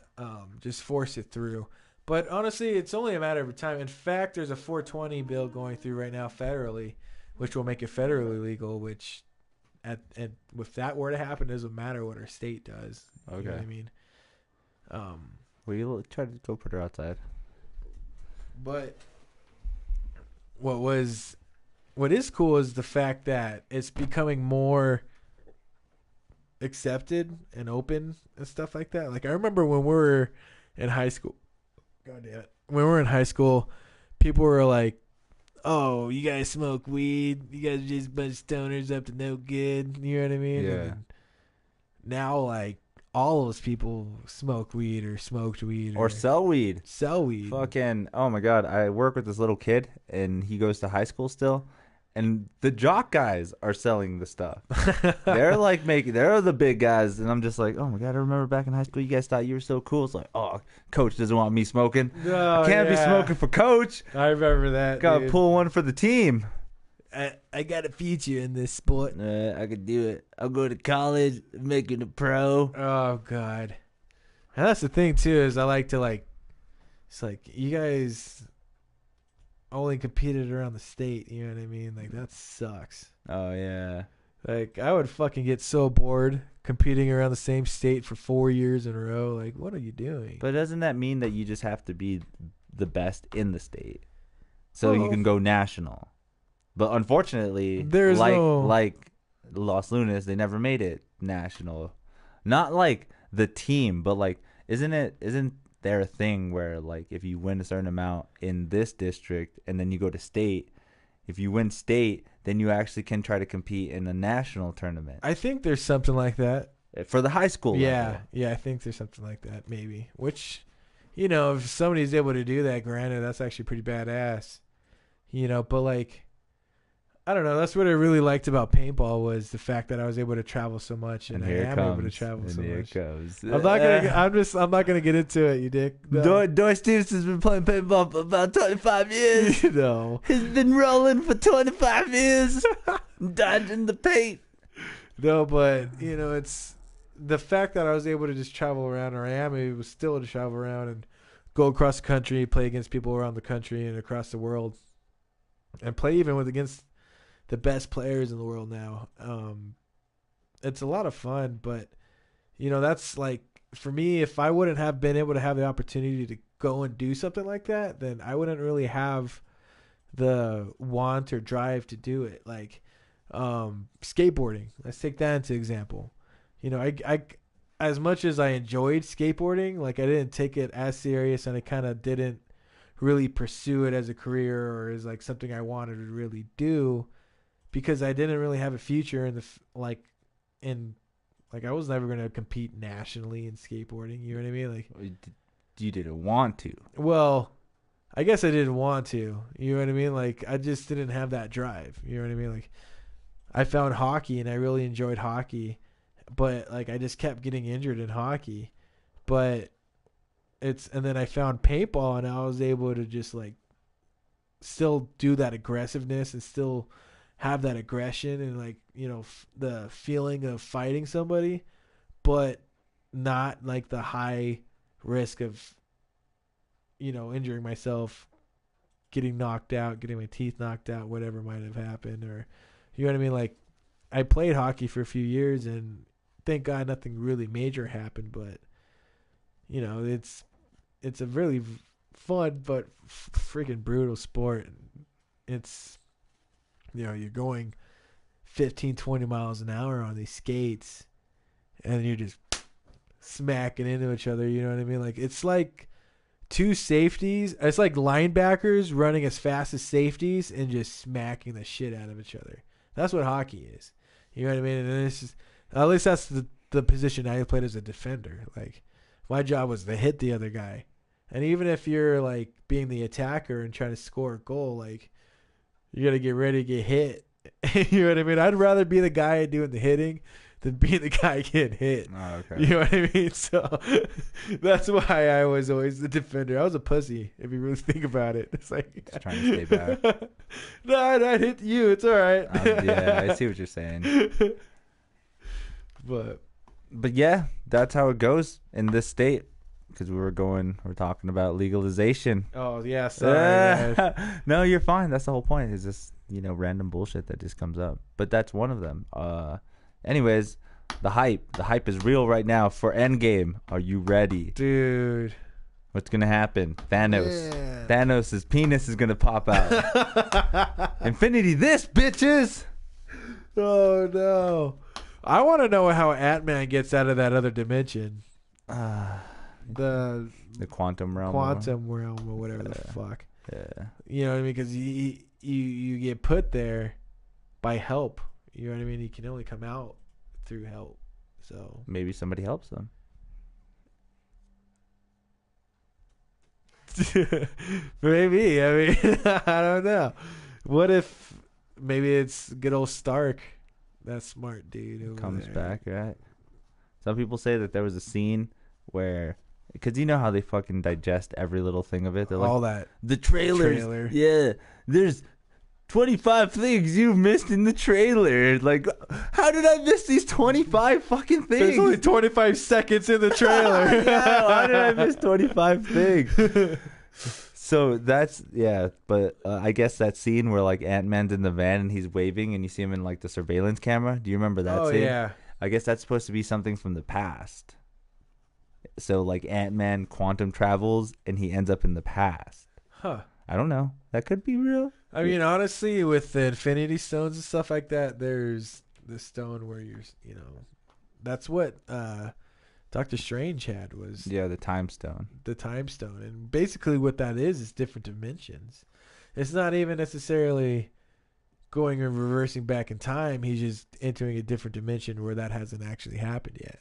just force it through. But honestly, it's only a matter of time. In fact, there's a 420 bill going through right now federally, which will make it federally legal, which if that were to happen, it doesn't matter what our state does. Okay. You know what I mean? Well, you try to go put her outside. But what is cool is the fact that it's becoming more accepted and open and stuff like that. I remember when we were in high school. God damn it. When we were in high school, people were like, "Oh, you guys smoke weed? You guys are just a bunch of stoners up to no good." You know what I mean? Yeah. And now, all those people smoke weed or smoked weed or sell weed. Sell weed. Fucking, oh my God. I work with this little kid, and he goes to high school still. And the jock guys are selling the stuff. They're like they're the big guys. And I'm just like, oh my God, I remember back in high school, you guys thought you were so cool. It's like, oh, coach doesn't want me smoking. I can't be smoking for coach. I remember that. Gotta pull one for the team. I got a future in this sport. I could do it. I'll go to college, make it a pro. Oh, God. And that's the thing, too, is I like to, it's like, you guys only competed around the state, you know what I mean? Like, that sucks. Oh, yeah. Like, I would fucking get so bored competing around the same state for 4 years in a row. Like, what are you doing? But doesn't that mean that you just have to be the best in the state so you can go national? But unfortunately, like Los Lunas, they never made it national. Not like the team, but like, isn't there a thing where like if you win a certain amount in this district and then you go to state, if you win state, then you actually can try to compete in a national tournament. I think there's something like that for the high school level. Yeah, I think there's something like that maybe. Which, if somebody's able to do that, granted, that's actually pretty badass. But like, I don't know. That's what I really liked about paintball was the fact that I was able to travel so much, and I am able to travel so much. I'm not gonna get into it, you dick. No. Doy Stevenson's been playing paintball for about 25 years. He's been rolling for 25 years, dodging the paint. No, but it's the fact that I was able to just travel around, or I am able still to travel around and go across the country, play against people around the country and across the world, and play even against the best players in the world now. It's a lot of fun, but that's like, for me, if I wouldn't have been able to have the opportunity to go and do something like that, then I wouldn't really have the want or drive to do it. Like skateboarding, let's take that into example. I as much as I enjoyed skateboarding, like I didn't take it as serious, and I kind of didn't really pursue it as a career or as like something I wanted to really do, because I didn't really have a future I was never going to compete nationally in skateboarding. You know what I mean? Like, you didn't want to. Well, I guess I didn't want to. You know what I mean? Like, I just didn't have that drive. You know what I mean? Like, I found hockey and I really enjoyed hockey, but like I just kept getting injured in hockey. And then I found paintball and I was able to just like still do that aggressiveness and still have that aggression and like, the feeling of fighting somebody, but not like the high risk of, injuring myself, getting knocked out, getting my teeth knocked out, whatever might have happened, or, you know what I mean? Like, I played hockey for a few years and thank God nothing really major happened, but it's a really fun, but freaking brutal sport. It's, you're going 15, 20 miles an hour on these skates and you're just smacking into each other. You know what I mean? Like, it's like two safeties. It's like linebackers running as fast as safeties and just smacking the shit out of each other. That's what hockey is. You know what I mean? And it's just, at least that's the position I played as a defender. Like, my job was to hit the other guy. And even if you're like being the attacker and trying to score a goal, like, you got to get ready to get hit. You know what I mean? I'd rather be the guy doing the hitting than be the guy getting hit. Oh, okay. You know what I mean? So that's why I was always the defender. I was a pussy, if you really think about it. It's like, just trying to stay back. No, I'd hit you. It's all right. Yeah, I see what you're saying. But yeah, that's how it goes in this state. Because we're talking about legalization. Oh, yeah, sorry. No, you're fine. That's the whole point. It's just, random bullshit that just comes up. But that's one of them. Anyways, the hype is real right now for Endgame. Are you ready? Dude. What's going to happen? Thanos. Yeah. Thanos' penis is going to pop out. Infinity this, bitches! Oh, no. I want to know how Ant-Man gets out of that other dimension. The quantum realm. Quantum realm or whatever the fuck. Yeah. You know what I mean? Because you get put there by help. You know what I mean? He can only come out through help. So maybe somebody helps them. Maybe. I mean, I don't know. What if maybe it's good old Stark, that smart dude who comes back, right? Some people say that there was a scene where, because you know how they fucking digest every little thing of it. They're all like, that the trailer. Yeah, there's 25 things you missed in the trailer. Like, how did I miss these 25 fucking things? There's only 25 seconds in the trailer. Yeah, why did I miss 25 things? So that's, but I guess that scene where like Ant-Man's in the van and he's waving and you see him in like the surveillance camera. Do you remember that scene? Oh, yeah. I guess that's supposed to be something from the past. So like Ant-Man quantum travels and he ends up in the past. Huh. I don't know. That could be real. I mean, honestly, with the Infinity Stones and stuff like that, there's the stone where that's what Doctor Strange had was the time stone. The time stone. And basically what that is different dimensions. It's not even necessarily going and reversing back in time. He's just entering a different dimension where that hasn't actually happened yet.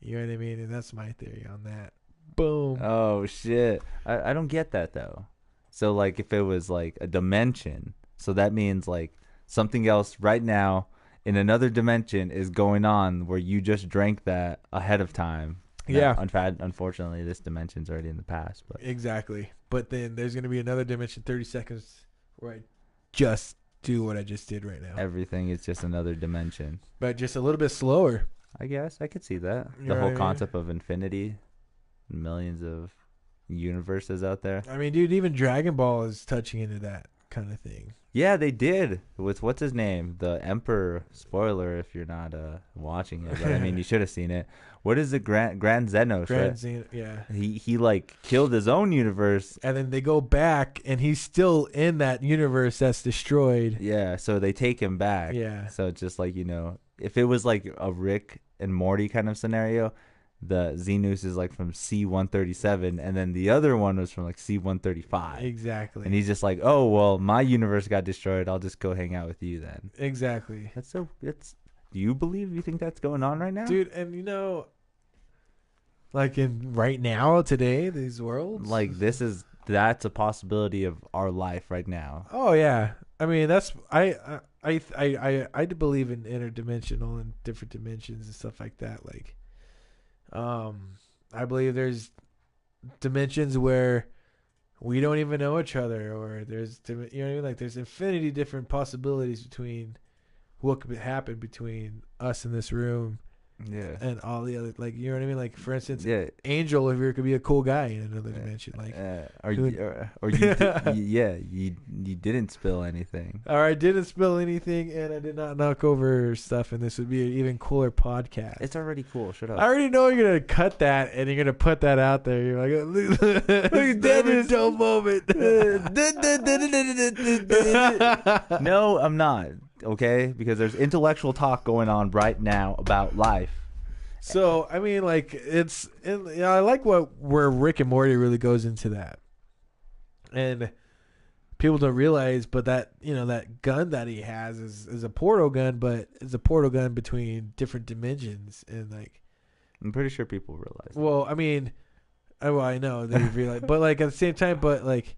You know what I mean? And that's my theory on that. Boom. Oh, shit. I don't get that, though. So, like, if it was, like, a dimension, so that means, like, something else right now in another dimension is going on where you just drank that ahead of time. Yeah. Unfortunately, this dimension's already in the past. But exactly. But then there's going to be another dimension, 30 seconds, where I just do what I just did right now. Everything is just another dimension. But just a little bit slower. I guess. I could see that. You the know whole what I mean? concept of infinity, millions of universes out there. I mean, dude, even Dragon Ball is touching into that kind of thing. Yeah, they did. With what's his name? The Emperor. Spoiler if you're not watching it. But I mean, you should have seen it. What is the Grand Zenos, right? Yeah. He like killed his own universe. And then they go back and he's still in that universe that's destroyed. Yeah, so they take him back. Yeah. So it's just like, if it was like a Rick and Morty kind of scenario, the Xenus is like from C-137 and then the other one was from like C-135. Exactly. And he's just like, oh, well, my universe got destroyed. I'll just go hang out with you then. Exactly. Do you think that's going on right now? Dude, and like in right now, today, these worlds? Like that's a possibility of our life right now. Oh, yeah. I mean, that's, I believe in interdimensional and different dimensions and stuff like that. Like, I believe there's dimensions where we don't even know each other, or there's, you know what I mean? Like, there's infinity different possibilities between what could happen between us in this room, and all the other, like, you know what I mean? Like, for instance, Angel over here could be a cool guy in another dimension, like, you didn't spill anything, or I didn't spill anything, and I did not knock over stuff, and this would be an even cooler podcast. It's already cool. Shut up. I already know you're gonna cut that, and you're gonna put that out there. You're like, look at Dennis, dope moment. No, I'm not. Okay, because there's intellectual talk going on right now about life. So I mean, like, I like where Rick and Morty really goes into that, and people don't realize, but that that gun that he has is a portal gun, but it's a portal gun between different dimensions, and like, I'm pretty sure people realize. Well, I mean, I know they realize, but like at the same time, but like,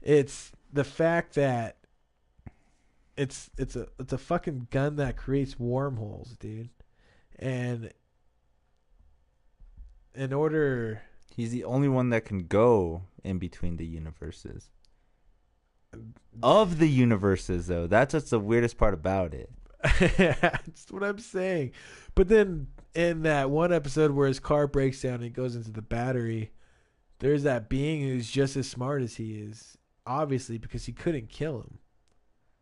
it's the fact that it's a fucking gun that creates wormholes, dude. And in order, he's the only one that can go in between the universes. Of the universes, though, that's what's the weirdest part about it. That's what I'm saying. But then in that one episode where his car breaks down and he goes into the battery, there's that being who's just as smart as he is, obviously, because he couldn't kill him.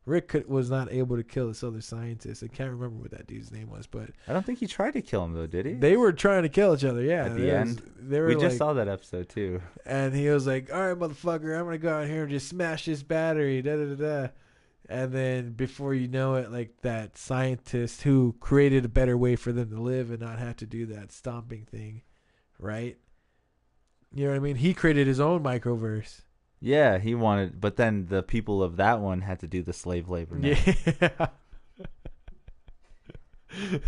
Rick was not able to kill this other scientist. I can't remember what that dude's name was, but I don't think he tried to kill him, though, did he? They were trying to kill each other, yeah. At the end? We just saw that episode, too. And he was like, all right, motherfucker, I'm going to go out here and just smash this battery, da-da-da-da. And then before you know it, like, that scientist who created a better way for them to live and not have to do that stomping thing, right? You know what I mean? He created his own microverse. Yeah, he wanted, but then the people of that one had to do the slave labor now. Yeah.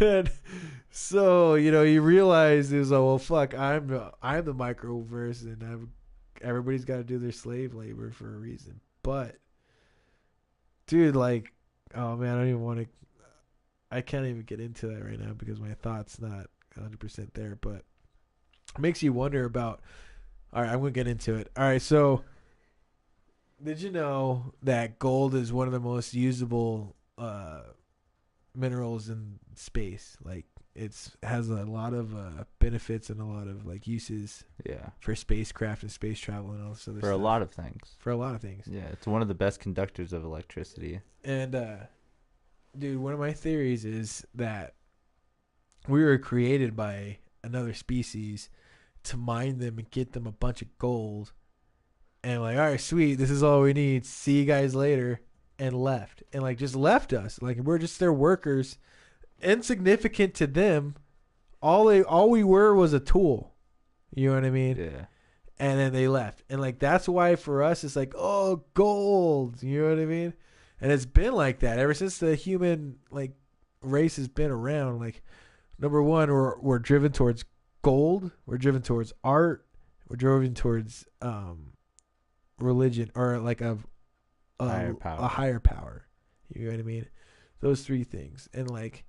And so, you realize it was like, well, fuck, I'm the microverse, and everybody's got to do their slave labor for a reason. But, dude, like, oh man, I don't even want to. I can't even get into that right now because my thought's not 100% there. But it makes you wonder about. All right, I'm gonna get into it. All right, so did you know that gold is one of the most usable minerals in space? Like, has a lot of benefits and a lot of like uses. Yeah. For spacecraft and space travel and all this other stuff. For a lot of things. For a lot of things. Yeah, it's one of the best conductors of electricity. And dude, one of my theories is that we were created by another species to mine them and get them a bunch of gold. And like, all right, sweet, this is all we need. See you guys later. And left. And like just left us. Like we're just their workers. Insignificant to them. All we were was a tool. You know what I mean? Yeah. And then they left. And like that's why for us it's like, oh, gold. You know what I mean? And it's been like that ever since the human like race has been around. Like, number one, we're driven towards gold. We're driven towards art. We're driven towards religion or like a higher power. You know what I mean? Those three things. And like,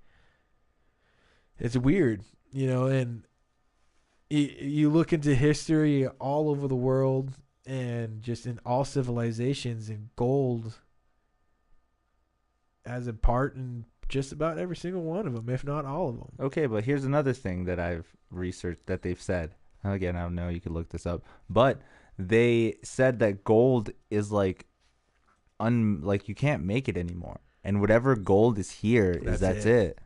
it's weird, you know. And you look into history all over the world and just in all civilizations, and gold as a part in just about every single one of them, if not all of them. Okay, but here's another thing that I've researched that they've said. Again, I don't know. You could look this up. But they said that gold is like you can't make it anymore. And whatever gold is here that's it.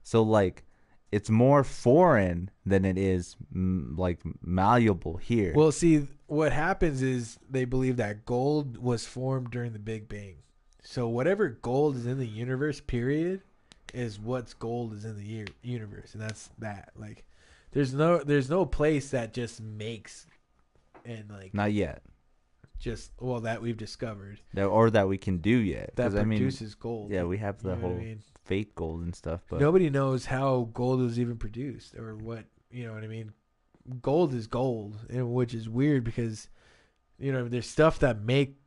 So like it's more foreign than it is like malleable here. Well, see, what happens is they believe that gold was formed during the Big Bang. So whatever gold is in the universe, period, is what's gold is in the universe, and that's that. Like, there's no place that just makes, and like not yet. Just that we've discovered, or that we can do yet. That produces gold. Yeah, we have the whole fake gold and stuff, but nobody knows how gold was even produced or what. You know what I mean? Gold is gold, and which is weird because, you know, there's stuff that make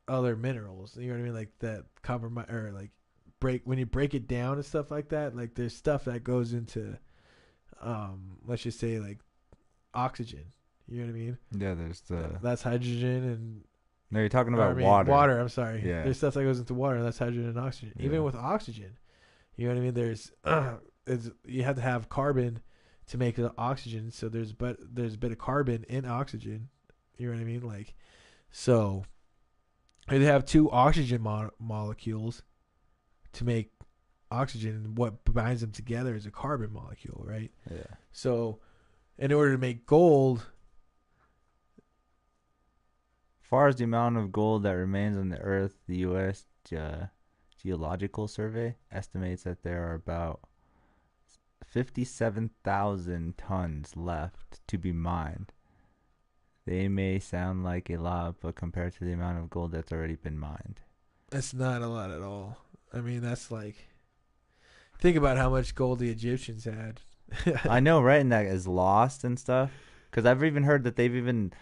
other minerals, you know what I mean, like that copper or like when you break it down and stuff like that. Like there's stuff that goes into, let's just say like oxygen. You know what I mean? Yeah, there's that's hydrogen and. No, you're talking about water. Water. I'm sorry. Yeah. There's stuff that goes into water. That's hydrogen and oxygen. Yeah. Even with oxygen, you know what I mean. There's you have to have carbon to make the oxygen. So there's a bit of carbon in oxygen. You know what I mean? Like, so. They have two oxygen molecules to make oxygen, and what binds them together is a carbon molecule, right? Yeah. So, in order to make gold, as far as the amount of gold that remains on the Earth, the U.S. Geological Survey estimates that there are about 57,000 tons left to be mined. They may sound like a lot, but compared to the amount of gold that's already been mined, that's not a lot at all. I mean, that's like, think about how much gold the Egyptians had. I know, right? And that is lost and stuff. Because I've even heard that they've even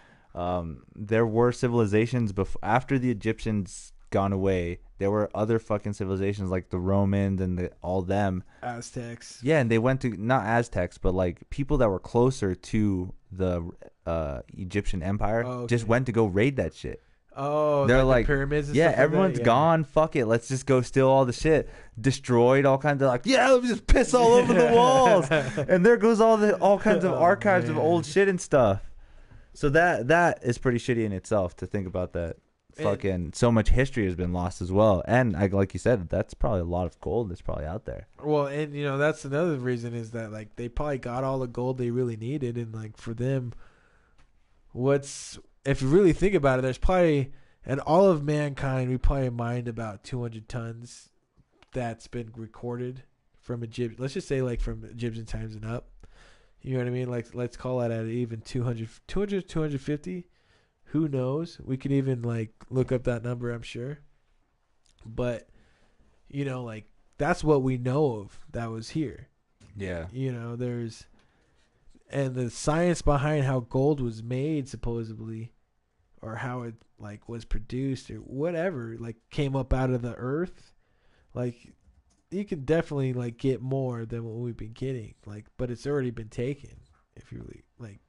there were civilizations after the Egyptians gone away. There were other fucking civilizations like the Romans and all them. Aztecs. Yeah, and they went to, not Aztecs, but like people that were closer to the Egyptian Empire just went to go raid that shit. Oh, they're like the pyramids and yeah, stuff everyone's like that? gone. Fuck it. Let's just go steal all the shit. Destroyed all kinds of let me just piss all over the walls. And there goes all kinds of archives of old shit and stuff. So that is pretty shitty in itself to think about that. Fucking so much history has been lost as well, and like you said, that's probably a lot of gold that's probably out there. Well, and you know that's another reason is that like they probably got all the gold they really needed, and like for them, if you really think about it, there's probably in all of mankind we probably mined about 200 tons that's been recorded from Egypt. Let's just say like from Egyptian times and up. You know what I mean? Like let's call it at even 200, 250. Who knows? We could even like look up that number, I'm sure. But, you know, like that's what we know of that was here. Yeah. You know, and the science behind how gold was made supposedly or how it like was produced or whatever, like came up out of the earth, like you can definitely like get more than what we've been getting, like, but it's already been taken. If you really like,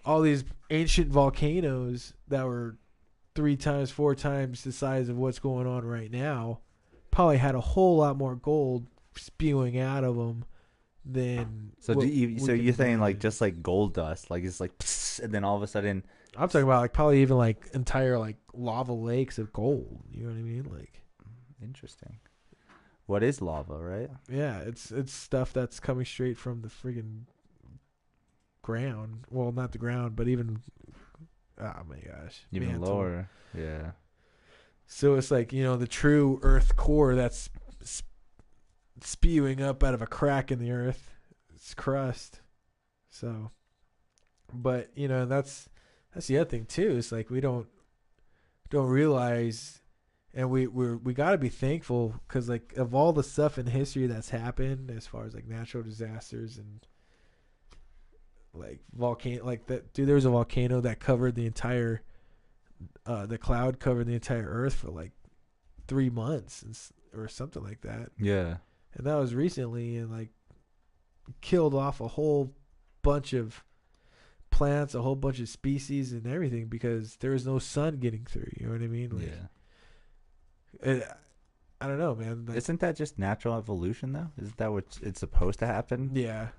all these ancient volcanoes that were 3 times, 4 times the size of what's going on right now probably had a whole lot more gold spewing out of them than. So you're saying like just like gold dust, like it's like, psst, and then all of a sudden. I'm talking about like probably even like entire like lava lakes of gold. You know what I mean? Like, interesting. What is lava, right? Yeah, it's stuff that's coming straight from the friggin' ground. Well, not the ground, but even. Oh my gosh, even mantle. Lower. Yeah. So it's like, the true Earth core that's spewing up out of a crack in the Earth. It's crust. So, but that's the other thing too. It's like we don't realize, and we got to be thankful because like of all the stuff in history that's happened as far as like natural disasters and like volcano, like that. Dude, there was a volcano that covered the entire. The cloud covered the entire Earth for like 3 months or something like that. Yeah. And that was recently, and like killed off a whole bunch of plants, a whole bunch of species and everything because there was no sun getting through. You know what I mean? Like, yeah. I don't know, man. Like, isn't that just natural evolution, though? Isn't that what it's supposed to happen? Yeah.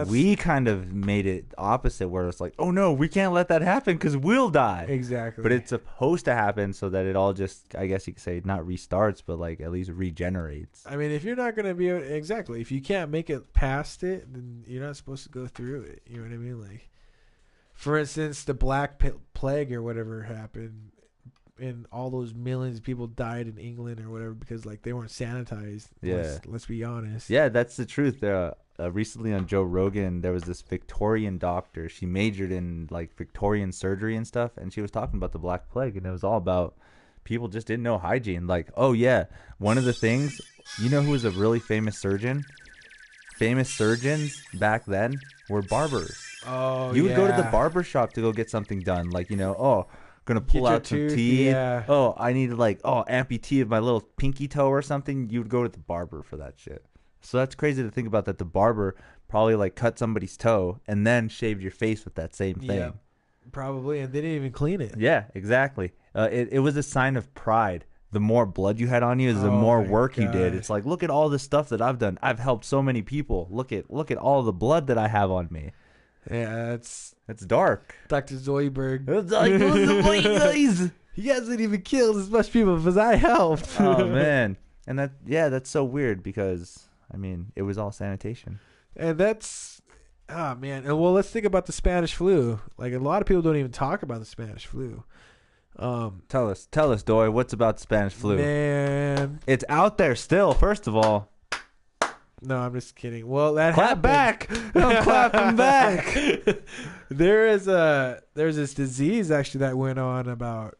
We kind of made it opposite where it's like, oh no, we can't let that happen because we'll die. Exactly. But it's supposed to happen so that it all just, I guess you could say, not restarts, but like at least regenerates. I mean, if you're not going to be exactly, if you can't make it past it, then you're not supposed to go through it. You know what I mean? Like, for instance, the Black Plague or whatever happened, and all those millions of people died in England or whatever because like they weren't sanitized. Yeah. Let's be honest. Yeah, that's the truth. Recently on Joe Rogan, there was this Victorian doctor. She majored in like Victorian surgery and stuff, and she was talking about the Black Plague, and it was all about people just didn't know hygiene. Like, oh yeah, one of the things, who was a really famous surgeon? Famous surgeons back then were barbers. Oh, you would go to the barber shop to go get something done. Like, gonna pull out some teeth. Yeah. Oh, I need amputee of my little pinky toe or something. You would go to the barber for that shit. So that's crazy to think about, that the barber probably like cut somebody's toe and then shaved your face with that same thing. Yeah, probably, and they didn't even clean it. Yeah, exactly. It was a sign of pride. The more blood you had on you is the more work you did. It's like, look at all the stuff that I've done. I've helped so many people. Look at all the blood that I have on me. Yeah, it's dark. Dr. Zoidberg. It's like, he hasn't even killed as much people as I helped. Oh man, and that's so weird because. I mean, it was all sanitation. And that's, man. And well, let's think about the Spanish flu. Like, a lot of people don't even talk about the Spanish flu. Tell us, Doy, what's about the Spanish flu? Man. It's out there still, first of all. No, I'm just kidding. Well, that Clap happened. back. I'm clapping back. There's this disease, actually, that went on about,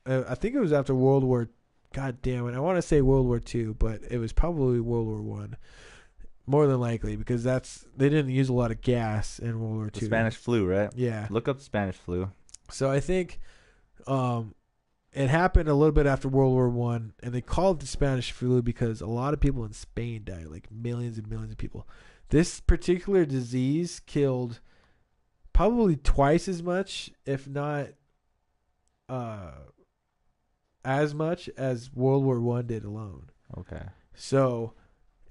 I think it was after World War God damn it. I want to say World War II, but it was probably World War One. More than likely, because they didn't use a lot of gas in World War II. The Spanish flu, right? Yeah. Look up Spanish flu. So I think it happened a little bit after World War One, and they called it the Spanish flu because a lot of people in Spain died, like millions and millions of people. This particular disease killed probably twice as much, if not as much as World War One did alone. Okay. So,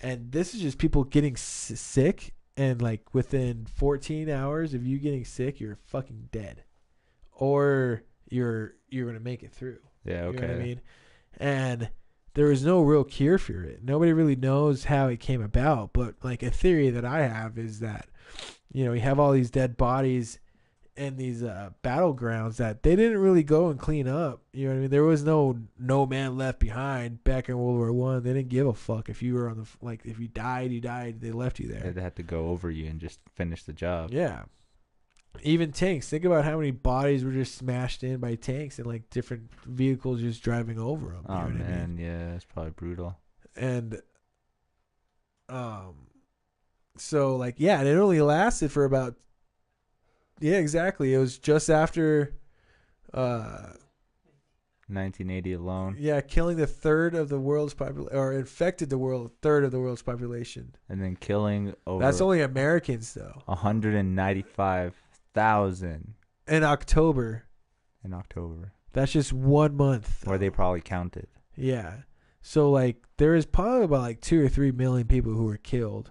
and this is just people getting sick, and like within 14 hours of you getting sick, you're fucking dead, or you're gonna make it through. Yeah. Okay. You know what I mean? And there is no real cure for it. Nobody really knows how it came about, but like a theory that I have is that you have all these dead bodies in these battlegrounds that they didn't really go and clean up. You know what I mean? There was no man left behind back in World War One. They didn't give a fuck if you were on the if you died, you died. They left you there. They had to go over you and just finish the job. Yeah. Even tanks. Think about how many bodies were just smashed in by tanks and like different vehicles just driving over them. Oh man, yeah, it's probably brutal. And so like, yeah, and it only lasted for about Yeah, exactly. It was just after 1980 alone. Yeah, killing the third of the world's population, or infected the third of the world's population. And then killing over... That's only Americans, though. 195,000. In October. That's just 1 month. Where they probably counted. Yeah. So, like, there is probably about, like, 2 or 3 million people who were killed.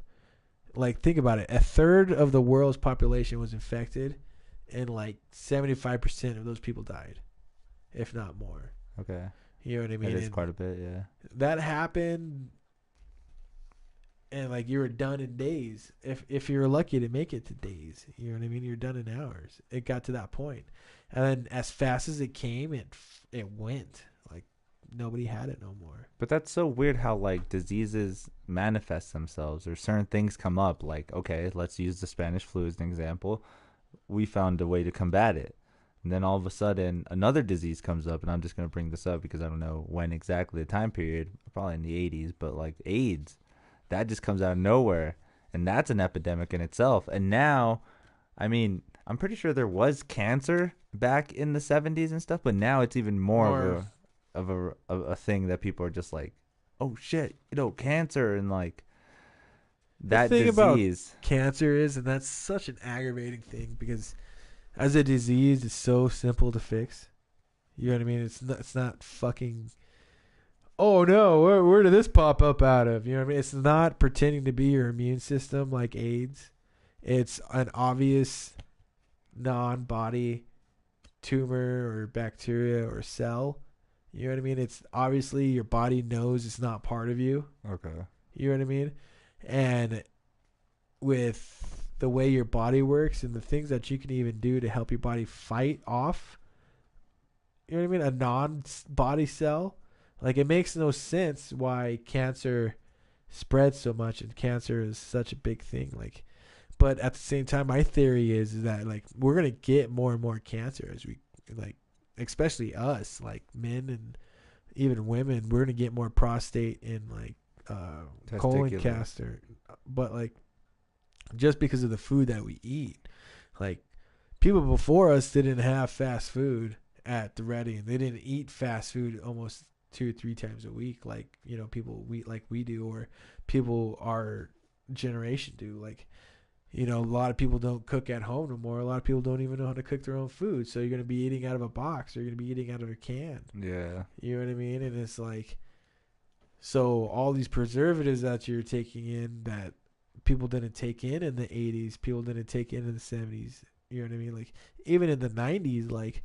Like, think about it. A third of the world's population was infected, and, like, 75% of those people died, if not more. Okay. You know what I mean? It is quite a bit, yeah. That happened, and, like, you were done in days. If you were lucky to make it to days, you know what I mean? You're done in hours. It got to that point. And then as fast as it came, it went. Like, nobody had it no more. But that's so weird how, like, diseases manifest themselves or certain things come up. Like, okay, let's use the Spanish flu as an example. We found a way to combat it. And then all of a sudden, another disease comes up, and I'm just going to bring this up because I don't know when exactly the time period, probably in the 80s, but like AIDS, that just comes out of nowhere. And that's an epidemic in itself. And now, I mean, I'm pretty sure there was cancer back in the 70s and stuff, but now it's even more of a thing that people are just like, oh shit, cancer, and like that the thing disease. About cancer is, and that's such an aggravating thing because as a disease, it's so simple to fix. You know what I mean? It's not fucking, oh no, where did this pop up out of? You know what I mean? It's not pretending to be your immune system like AIDS. It's an obvious non-body tumor or bacteria or cell. You know what I mean? It's obviously your body knows it's not part of you. Okay. You know what I mean? And with the way your body works and the things that you can even do to help your body fight off, you know what I mean? A non-body cell. Like, it makes no sense why cancer spreads so much and cancer is such a big thing. Like, but at the same time, my theory is that, like, we're going to get more and more cancer as we, like, especially us, like men and even women, we're going to get more prostate and, like, colon cancer. But, like, just because of the food that we eat. Like, people before us didn't have fast food at the ready, and they didn't eat fast food almost 2 or 3 times a week like, you know, people we do, or people our generation do. Like, you know, a lot of people don't cook at home no more. A lot of people don't even know how to cook their own food. So you're going to be eating out of a box, or you're going to be eating out of a can. Yeah. You know what I mean? And it's like, so all these preservatives that you're taking in that people didn't take in the 80s, people didn't take in the 70s. You know what I mean? Like, even in the 90s, like,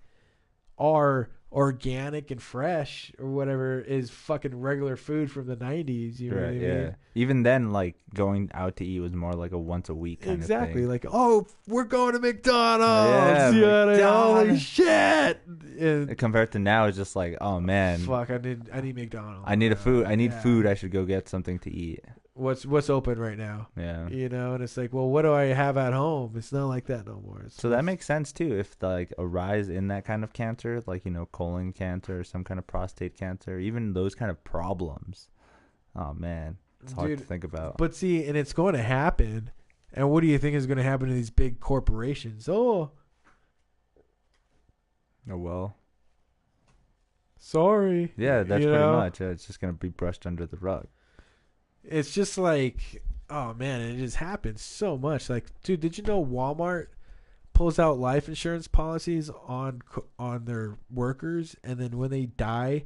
our organic and fresh or whatever is fucking regular food from the 90s. You know what I mean? Yeah. Even then, like, going out to eat was more like a once a week kind of thing. Exactly. Like, oh, we're going to McDonald's. Yeah, McDonald's. Holy shit. And compared to now, it's just like, oh man, fuck, I need McDonald's. I need food. I should go get something to eat. What's open right now? Yeah. You know, and it's like, well, what do I have at home? It's not like that no more. So that makes sense too. If like a rise in that kind of cancer, like, you know, colon cancer or some kind of prostate cancer, even those kind of problems. Oh man, it's hard to think about. But see, and it's going to happen. And what do you think is going to happen to these big corporations? Oh well. Sorry. Yeah, that's pretty much. It's just going to be brushed under the rug. It's just like, oh man, it just happens so much. Like, dude, did you know Walmart pulls out life insurance policies on their workers, and then when they die,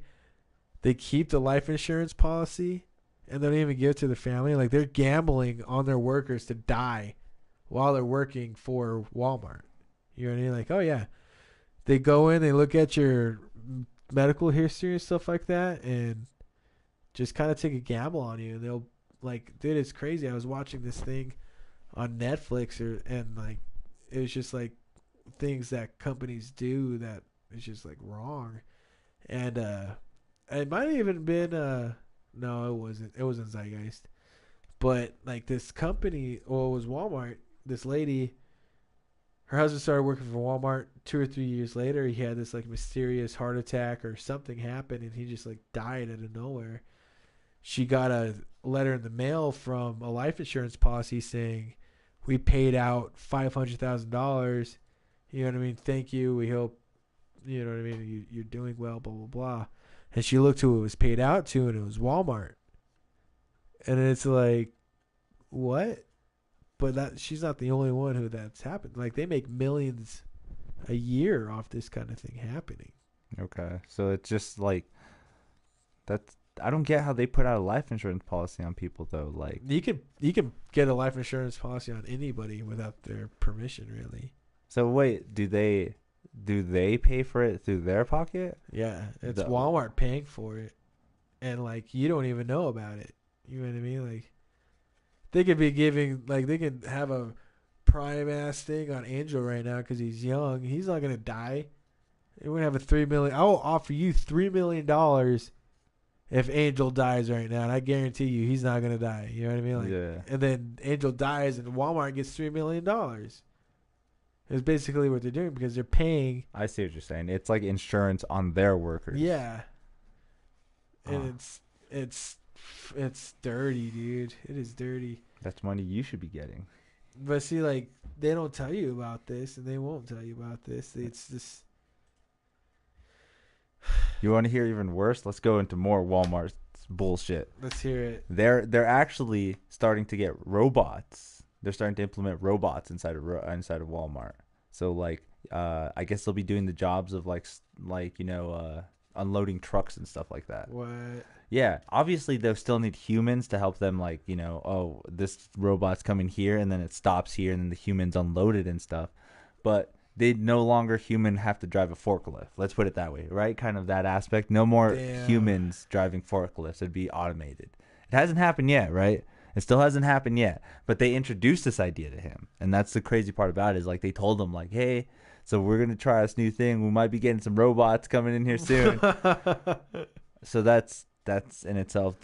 they keep the life insurance policy and they don't even give it to the family? Like, they're gambling on their workers to die while they're working for Walmart. You know what I mean? Like, oh yeah, they go in, they look at your medical history and stuff like that, and just kind of take a gamble on you. And they'll, like, dude, it's crazy. I was watching this thing on Netflix, and like, it was just like things that companies do that is just like wrong. And it might have even been no, it wasn't. It wasn't Zeitgeist. But like, this company, well, it was Walmart. This lady, her husband started working for Walmart. 2 or 3 years later, he had this like mysterious heart attack or something happened, and he just like died out of nowhere. She got a letter in the mail from a life insurance policy saying, we paid out $500,000 You know what I mean? Thank you. We hope, you know what I mean? You're doing well, blah, blah, blah. And she looked who it was paid out to, and it was Walmart. And it's like, what? But she's not the only one who that's happened. Like, they make millions a year off this kind of thing happening. Okay. So it's just like, I don't get how they put out a life insurance policy on people though. Like, you can get a life insurance policy on anybody without their permission, really. So wait, do they pay for it through their pocket? Yeah, it's Walmart paying for it, and like you don't even know about it. You know what I mean? Like, they could be giving, like, they could have a prime ass thing on Angel right now because he's young. He's not gonna die. We're gonna have a $3 million. I will offer you $3 million if Angel dies right now, and I guarantee you he's not gonna die. You know what I mean? Like, yeah. And then Angel dies, and Walmart gets $3 million. It's basically what they're doing because they're paying. I see what you're saying. It's like insurance on their workers. Yeah. And it's dirty, dude. It is dirty. That's money you should be getting. But see, like, they don't tell you about this, and they won't tell you about this. It's just. You want to hear even worse? Let's go into more Walmart bullshit. Let's hear it. They're actually starting to get robots. They're starting to implement robots inside of Walmart. So like, I guess they'll be doing the jobs of like unloading trucks and stuff like that. What? Yeah, obviously they'll still need humans to help them. Like, oh, this robot's coming here, and then it stops here, and then the humans unload it and stuff. But they no longer have to drive a forklift. Let's put it that way, right? Kind of that aspect. No more humans driving forklifts. It'd be automated. It hasn't happened yet, right? It still hasn't happened yet. But they introduced this idea to him. And that's the crazy part about it is, like, they told him, like, hey, so we're going to try this new thing. We might be getting some robots coming in here soon. So that's in itself.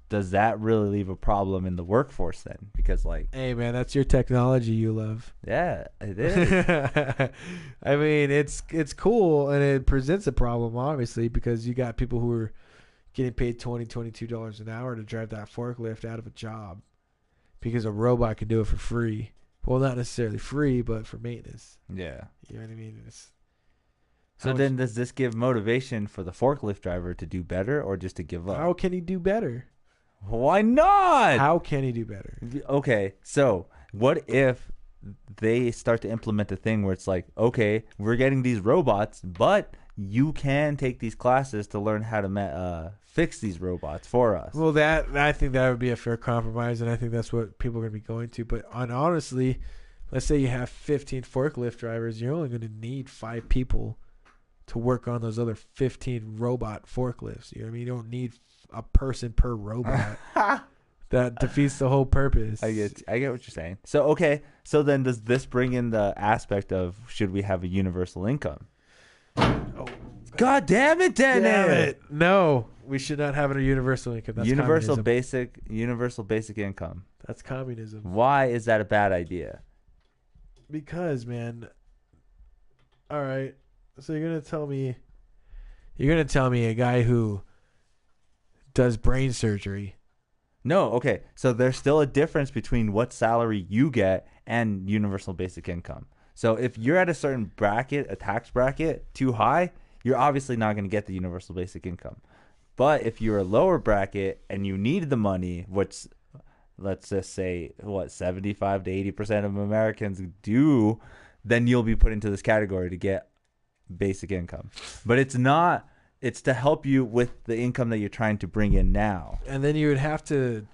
Does that really leave a problem in the workforce then? Because, like, hey man, that's your technology you love. Yeah, it is. I mean, it's cool, and it presents a problem obviously because you got people who are getting paid $22 an hour to drive that forklift out of a job because a robot can do it for free. Well, not necessarily free, but for maintenance. Yeah, you know what I mean. So then, does this give motivation for the forklift driver to do better, or just to give up? How can he do better? Why not? How can he do better? Okay, so what if they start to implement a thing where it's like, okay, we're getting these robots, but you can take these classes to learn how to fix these robots for us. Well, I think that would be a fair compromise, and I think that's what people are going to be going to. But honestly, let's say you have 15 forklift drivers, you're only going to need 5 people to work on those other 15 robot forklifts. You know what I mean? You don't need a person per robot. That defeats the whole purpose. I get what you're saying. So, okay. So then does this bring in the aspect of should we have a universal income? Oh, God damn it, Dennis! Damn it. No, we should not have a universal income. That's universal communism. basic income. That's communism. Why is that a bad idea? Because, man. All right. So you're gonna tell me a guy who does brain surgery. No, okay. So there's still a difference between what salary you get and universal basic income. So if you're at a certain bracket, a tax bracket, too high, you're obviously not going to get the universal basic income. But if you're a lower bracket and you need the money, which let's just say 75 to 80% of Americans do, then you'll be put into this category to get basic income. But it's not. It's to help you with the income that you're trying to bring in now. And then you would have to,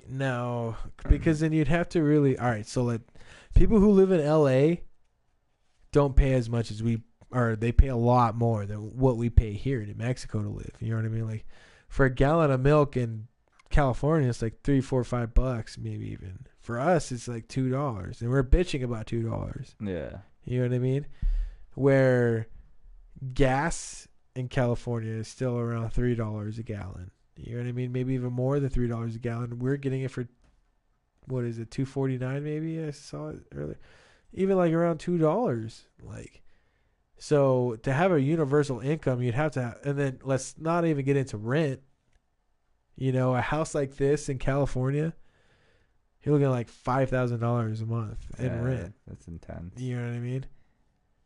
no, because then you'd have to really, all right, so people who live in LA don't pay as much as they pay a lot more than what we pay here in Mexico to live. You know what I mean? Like, for a gallon of milk in California, it's like $3, $4, $5, maybe even. For us, it's like $2, and we're bitching about $2. Yeah. You know what I mean? Where gas in California is still around $3 a gallon. You know what I mean? Maybe even more than $3 a gallon. We're getting it for, what is it, $2.49 maybe? I saw it earlier. Even like around $2. Like, so to have a universal income, you'd have to have, and then let's not even get into rent. You know, a house like this in California, you're looking at like $5,000 a month in rent. That's intense. You know what I mean?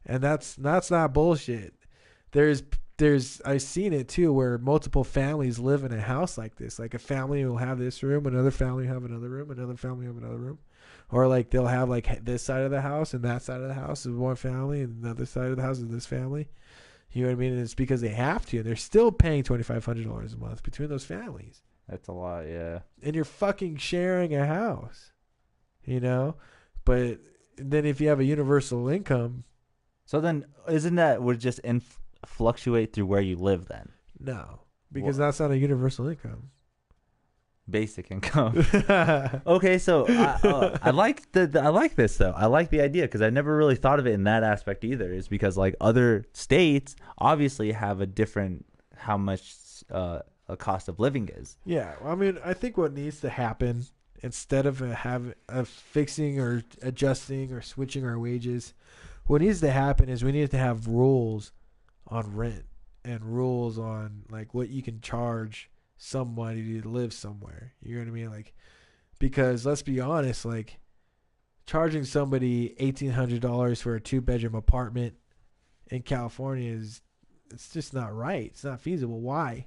And that's not bullshit. There's I've seen it too, where multiple families live in a house like this. Like a family will have this room, another family will have another room, another family will have another room. Or like they'll have like this side of the house and that side of the house is one family, and the other side of the house is this family. You know what I mean? And it's because they have to, and they're still paying $2,500 a month between those families. That's a lot, yeah. And you're fucking sharing a house, you know? But then if you have a universal income. So then isn't that would just fluctuate through where you live then? No, because that's not a universal income. Basic income. Okay, so I like I like this though. I like the idea because I never really thought of it in that aspect either. Is because like other states obviously have a different how much a cost of living is. Yeah, well, I mean, I think what needs to happen instead of fixing or adjusting or switching our wages, what needs to happen is we need to have rules on rent and rules on like what you can charge somebody to live somewhere. You know what I mean? Like, because let's be honest, like charging somebody $1,800 for a 2-bedroom apartment in California it's just not right. It's not feasible. Why?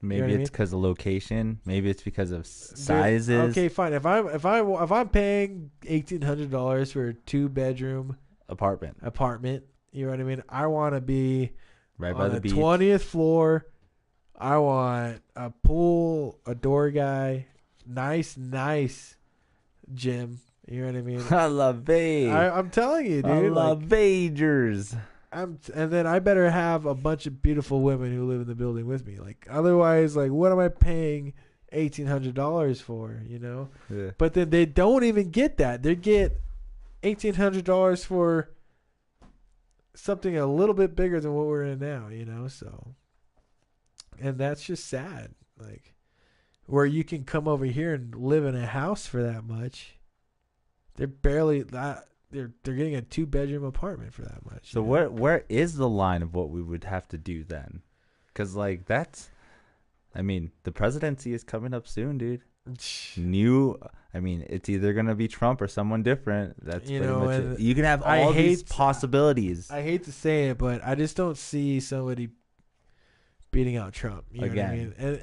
Maybe it's because of location. Maybe it's because of sizes. Okay, fine. If I'm paying $1,800 for a 2-bedroom apartment, you know what I mean? I want to be right by the beach, 20th floor. I want a pool, a door guy, nice gym. You know what I mean? I love beige. I'm telling you, dude. I love beigers. And then I better have a bunch of beautiful women who live in the building with me. Like otherwise, like what am I paying $1,800 for? You know? Yeah. But then they don't even get that. They get $1,800 for something a little bit bigger than what we're in now. You know? So. And that's just sad. Like, where you can come over here and live in a house for that much, they're barely that. They're getting a 2-bedroom apartment for that much. So where is the line of what we would have to do then? Because like that's, I mean, the presidency is coming up soon, dude. It's either gonna be Trump or someone different. That's pretty much it. You can have all these possibilities. I hate to say it, but I just don't see somebody beating out Trump. You know what I mean?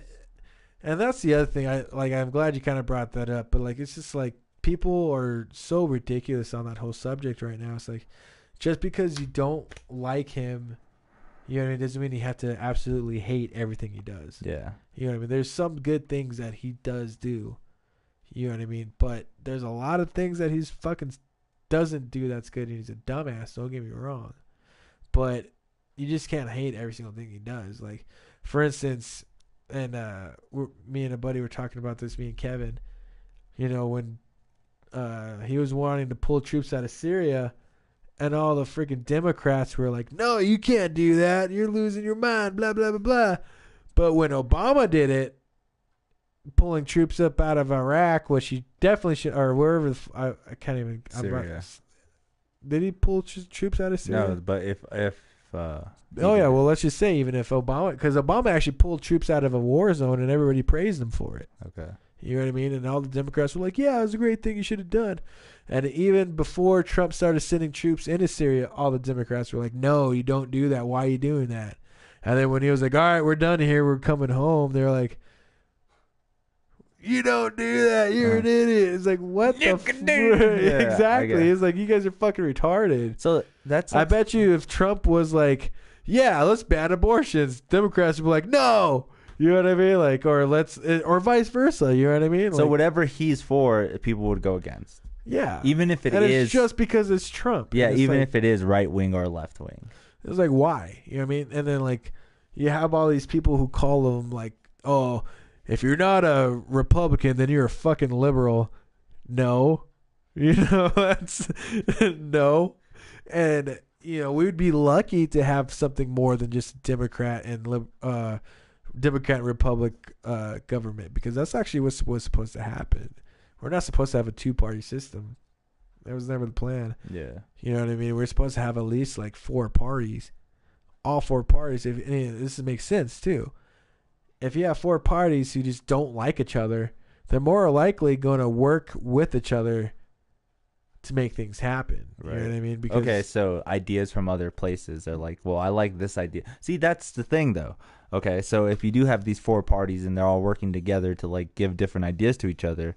And that's the other thing. I'm glad you kind of brought that up, but like it's just like people are so ridiculous on that whole subject right now. It's like just because you don't like him, you know what I mean, doesn't mean you have to absolutely hate everything he does. Yeah. You know what I mean? There's some good things that he does do. You know what I mean? But there's a lot of things that he's fucking doesn't do that's good, and he's a dumbass, don't get me wrong. But you just can't hate every single thing he does. Like, for instance, and me and a buddy were talking about this, me and Kevin, you know, when he was wanting to pull troops out of Syria, and all the freaking Democrats were like, no, you can't do that. You're losing your mind, blah, blah, blah, blah. But when Obama did it, pulling troops up out of Iraq, which he definitely should, or wherever, I can't even. Syria. Did he pull troops out of Syria? No, but if well, let's just say even if Obama, because Obama actually pulled troops out of a war zone and everybody praised him for it. Okay. You know what I mean? And all the Democrats were like, yeah, it was a great thing you should have done. And even before Trump started sending troops into Syria, all the Democrats were like, no, you don't do that. Why are you doing that? And then when he was like, all right, we're done here, we're coming home, they're like, you don't do that. You're an idiot. It's like, what the fuck? Yeah, exactly. It's like, you guys are fucking retarded. So I bet you if Trump was like, yeah, let's ban abortions, Democrats would be like, no. You know what I mean? Like, or vice versa. You know what I mean? So whatever he's for, people would go against. Yeah. Even if it's just because it's Trump. Yeah, even if it is right wing or left wing. It's like, why? You know what I mean? And then like, you have all these people who call them like, oh, if you're not a Republican, then you're a fucking liberal. No. You know, that's no. And, you know, we would be lucky to have something more than just Democrat and Democrat Republic government, because that's actually what's supposed to happen. We're not supposed to have a 2-party system. That was never the plan. Yeah. You know what I mean? We're supposed to have at least like 4 parties. All 4 parties. This makes sense too. If you have 4 parties who just don't like each other, they're more likely going to work with each other to make things happen. Right. You know what I mean? Because, okay, so ideas from other places are like, well, I like this idea. See, that's the thing, though. Okay, so if you do have these 4 parties and they're all working together to like give different ideas to each other,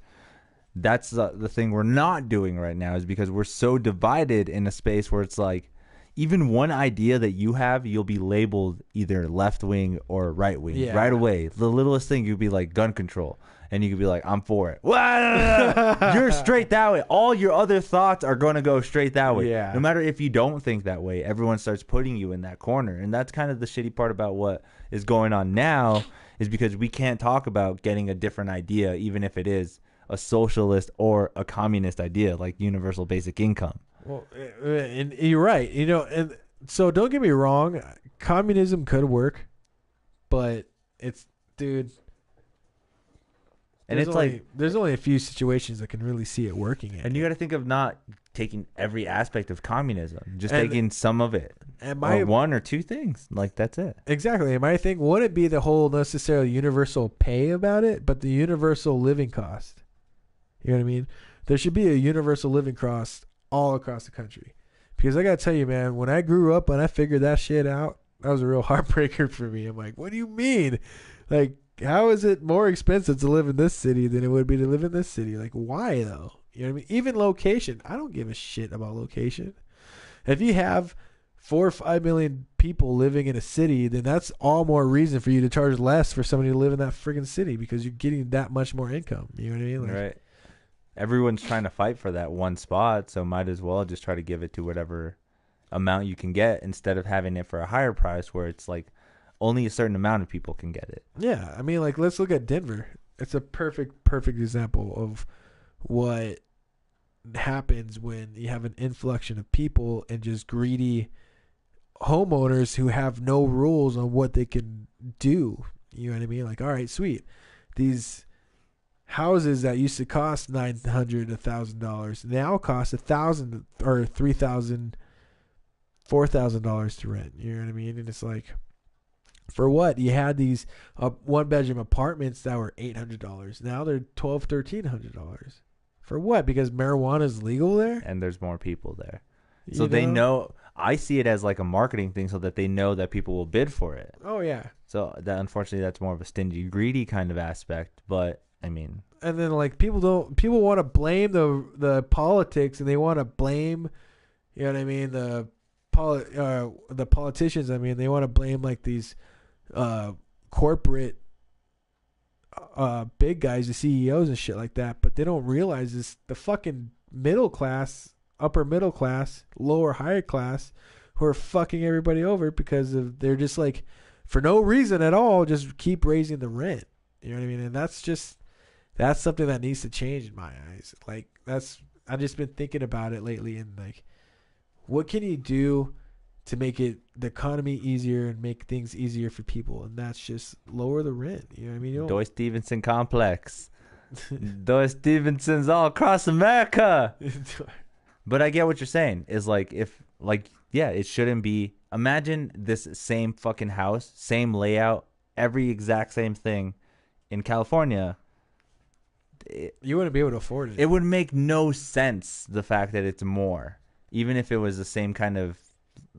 that's the thing we're not doing right now, is because we're so divided in a space where it's like, even one idea that you have, you'll be labeled either left wing or right wing right away. The littlest thing, you'll be like gun control, and you could be like, I'm for it. You're straight that way. All your other thoughts are going to go straight that way. Yeah. No matter if you don't think that way, everyone starts putting you in that corner. And that's kind of the shitty part about what is going on now, is because we can't talk about getting a different idea, even if it is a socialist or a communist idea, like universal basic income. Well, and you're right. You know, and so don't get me wrong, communism could work, but it's, dude. And there's only a few situations that can really see it working. And you got to think of not taking every aspect of communism, just taking some of it, or 1 or 2 things. Like, that's it. Exactly. And my thing wouldn't be the whole necessarily universal pay about it, but the universal living cost. You know what I mean? There should be a universal living cost all across the country. Because I got to tell you, man, when I grew up and I figured that shit out, that was a real heartbreaker for me. I'm like, what do you mean? Like, how is it more expensive to live in this city than it would be to live in this city? Like, why, though? You know what I mean? Even location. I don't give a shit about location. If you have 4 or 5 million people living in a city, then that's all more reason for you to charge less for somebody to live in that friggin' city, because you're getting that much more income. You know what I mean? Like, right. Everyone's trying to fight for that one spot, so might as well just try to give it to whatever amount you can get, instead of having it for a higher price where it's like only a certain amount of people can get it. Yeah, I mean, like, let's look at Denver. It's a perfect example of what happens when you have an influx of people and just greedy homeowners who have no rules on what they can do. You know what I mean? Like, all right, sweet. These houses that used to cost $900, $1,000 now cost $1,000 or $3,000, $4,000 to rent. You know what I mean? And it's like, for what? You had these 1-bedroom apartments that were $800. Now they're $1,200, $1,300. For what? Because marijuana is legal there, and there's more people there, so they know. I see it as like a marketing thing, so that they know that people will bid for it. Oh yeah. So that, unfortunately, that's more of a stingy, greedy kind of aspect. But I mean, and then like people want to blame the politics, and they want to blame, you know what I mean, the politicians. I mean, they want to blame like these corporate big guys, the CEOs and shit like that, but they don't realize is the fucking middle class, upper middle class, lower higher class, who are fucking everybody over because of, they're just like, for no reason at all, just keep raising the rent. You know what I mean? And that's something that needs to change in my eyes. Like, I've just been thinking about it lately, and like, what can you do to make the economy easier and make things easier for people? And that's just lower the rent. You know what I mean? Doy Stevenson complex. Doy Stevenson's all across America. But I get what you're saying. Is like, if like, yeah, it shouldn't be. Imagine this same fucking house, same layout, every exact same thing in California. You wouldn't be able to afford it. It would make no sense, the fact that it's more. Even if it was the same kind of,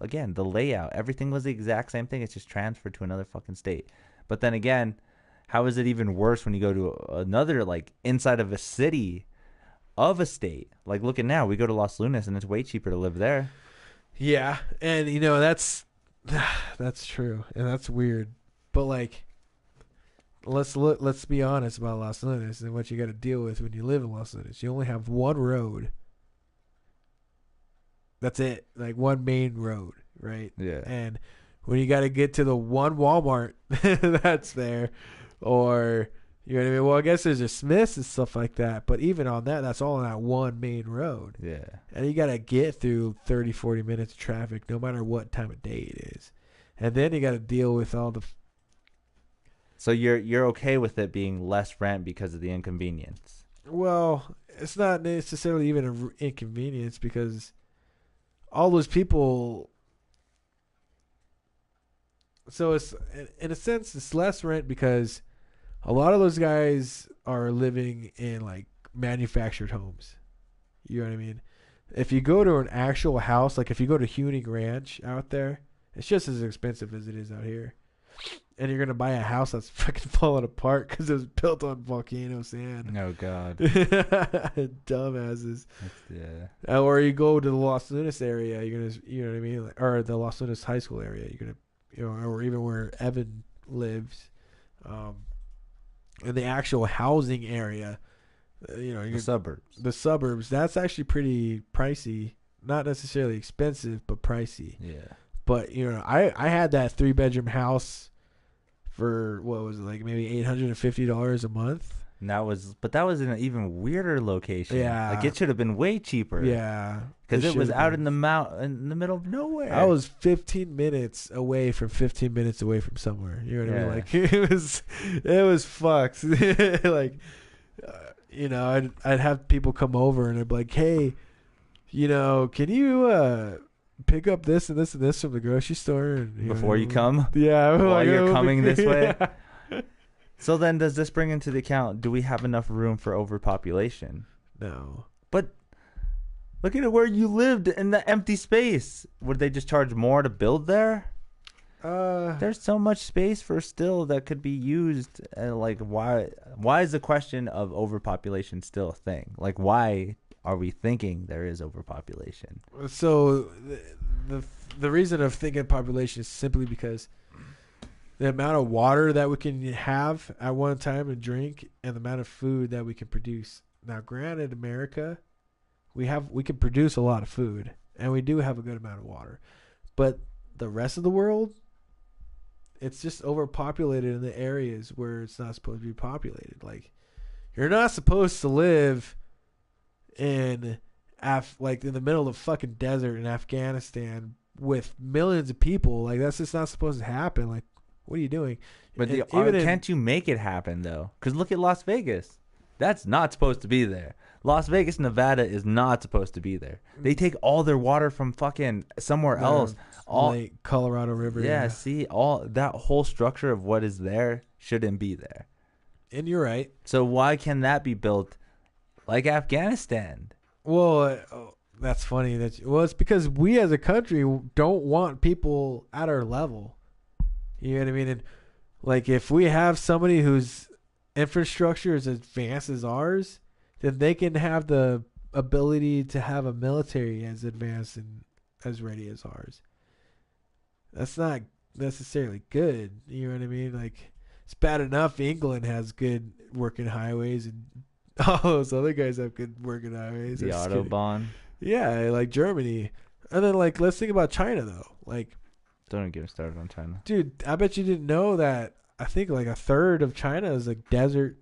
again, the layout, everything was the exact same thing. It's just transferred to another fucking state. But then again, how is it even worse when you go to another, like, inside of a city of a state? Like, look at now, we go to Los Lunas and it's way cheaper to live there. Yeah, and you know, that's true, and that's weird. But like, let's be honest about Los Lunas and what you got to deal with when you live in Los Lunas. You only have one road. That's it. Like, one main road, right? Yeah. And when you got to get to the one Walmart that's there, or, you know what I mean? Well, I guess there's a Smith's and stuff like that. But even on that, that's all on that one main road. Yeah. And you got to get through 30, 40 minutes of traffic no matter what time of day it is. And then you got to deal with all the... So you're okay with it being less rent because of the inconvenience? Well, it's not necessarily even an inconvenience, because all those people... So it's, in a sense, it's less rent because a lot of those guys are living in like manufactured homes. You know what I mean? If you go to an actual house, like if you go to Huning Ranch out there, it's just as expensive as it is out here. And you're gonna buy a house that's fucking falling apart because it was built on volcano sand. Oh God, dumbasses. Yeah. Or you go to the Los Lunas area, you're gonna, you know what I mean, or the Los Lunas High School area, you're gonna, you know, or even where Evan lives, in the actual housing area, you know, the suburbs. The suburbs. That's actually pretty pricey. Not necessarily expensive, but pricey. Yeah. But you know, I had that 3-bedroom house for what was it, like maybe $850 a month. And that was in an even weirder location. Yeah, like it should have been way cheaper. Yeah, because it was out in the in the middle of nowhere. I was 15 minutes away from somewhere. You know what I mean? Like it was fucked. Like, you know, I'd have people come over and I'd be like, hey, you know, can you pick up this and this and this from the grocery store and, before you come? Yeah, while you're coming this way. Yeah. So then, does this bring into the account? Do we have enough room for overpopulation? No. But look at where you lived in the empty space. Would they just charge more to build there? There's so much space for still that could be used. Like, why is the question of overpopulation still a thing? Like, why are we thinking there is overpopulation? So the reason of thinking population is simply because the amount of water that we can have at one time and drink, and the amount of food that we can produce. Now, granted, America, we can produce a lot of food, and we do have a good amount of water, but the rest of the world, it's just overpopulated in the areas where it's not supposed to be populated. Like, you're not supposed to live in like in the middle of the fucking desert in Afghanistan with millions of people. Like, that's just not supposed to happen. Like, what are you doing? But can't you make it happen though? Because look at Las Vegas. That's not supposed to be there. Las Vegas, Nevada is not supposed to be there. They take all their water from fucking somewhere else. Like Colorado River. Yeah, see, all that whole structure of what is there shouldn't be there. And you're right. So why can that be built like Afghanistan? Well, that's funny. It's because we as a country don't want people at our level. You know what I mean? And like, if we have somebody whose infrastructure is as advanced as ours, then they can have the ability to have a military as advanced and as ready as ours. That's not necessarily good. You know what I mean? Like, it's bad enough England has good working highways and all those other guys have good working highways. The Autobahn. Yeah, like Germany. And then, like, let's think about China, though. Like, don't get me started on China. Dude, I bet you didn't know that. I think like a third of China is like desert.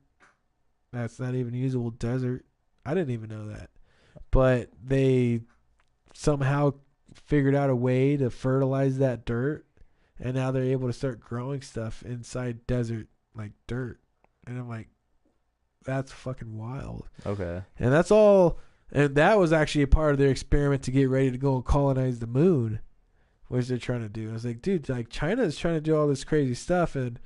That's not even usable desert. I didn't even know that. But they somehow figured out a way to fertilize that dirt, and now they're able to start growing stuff inside desert, like dirt. And I'm like, that's fucking wild. Okay. And that's all. And that was actually a part of their experiment to get ready to go and colonize the moon, which they're trying to do. I was like, dude, like, China is trying to do all this crazy stuff, and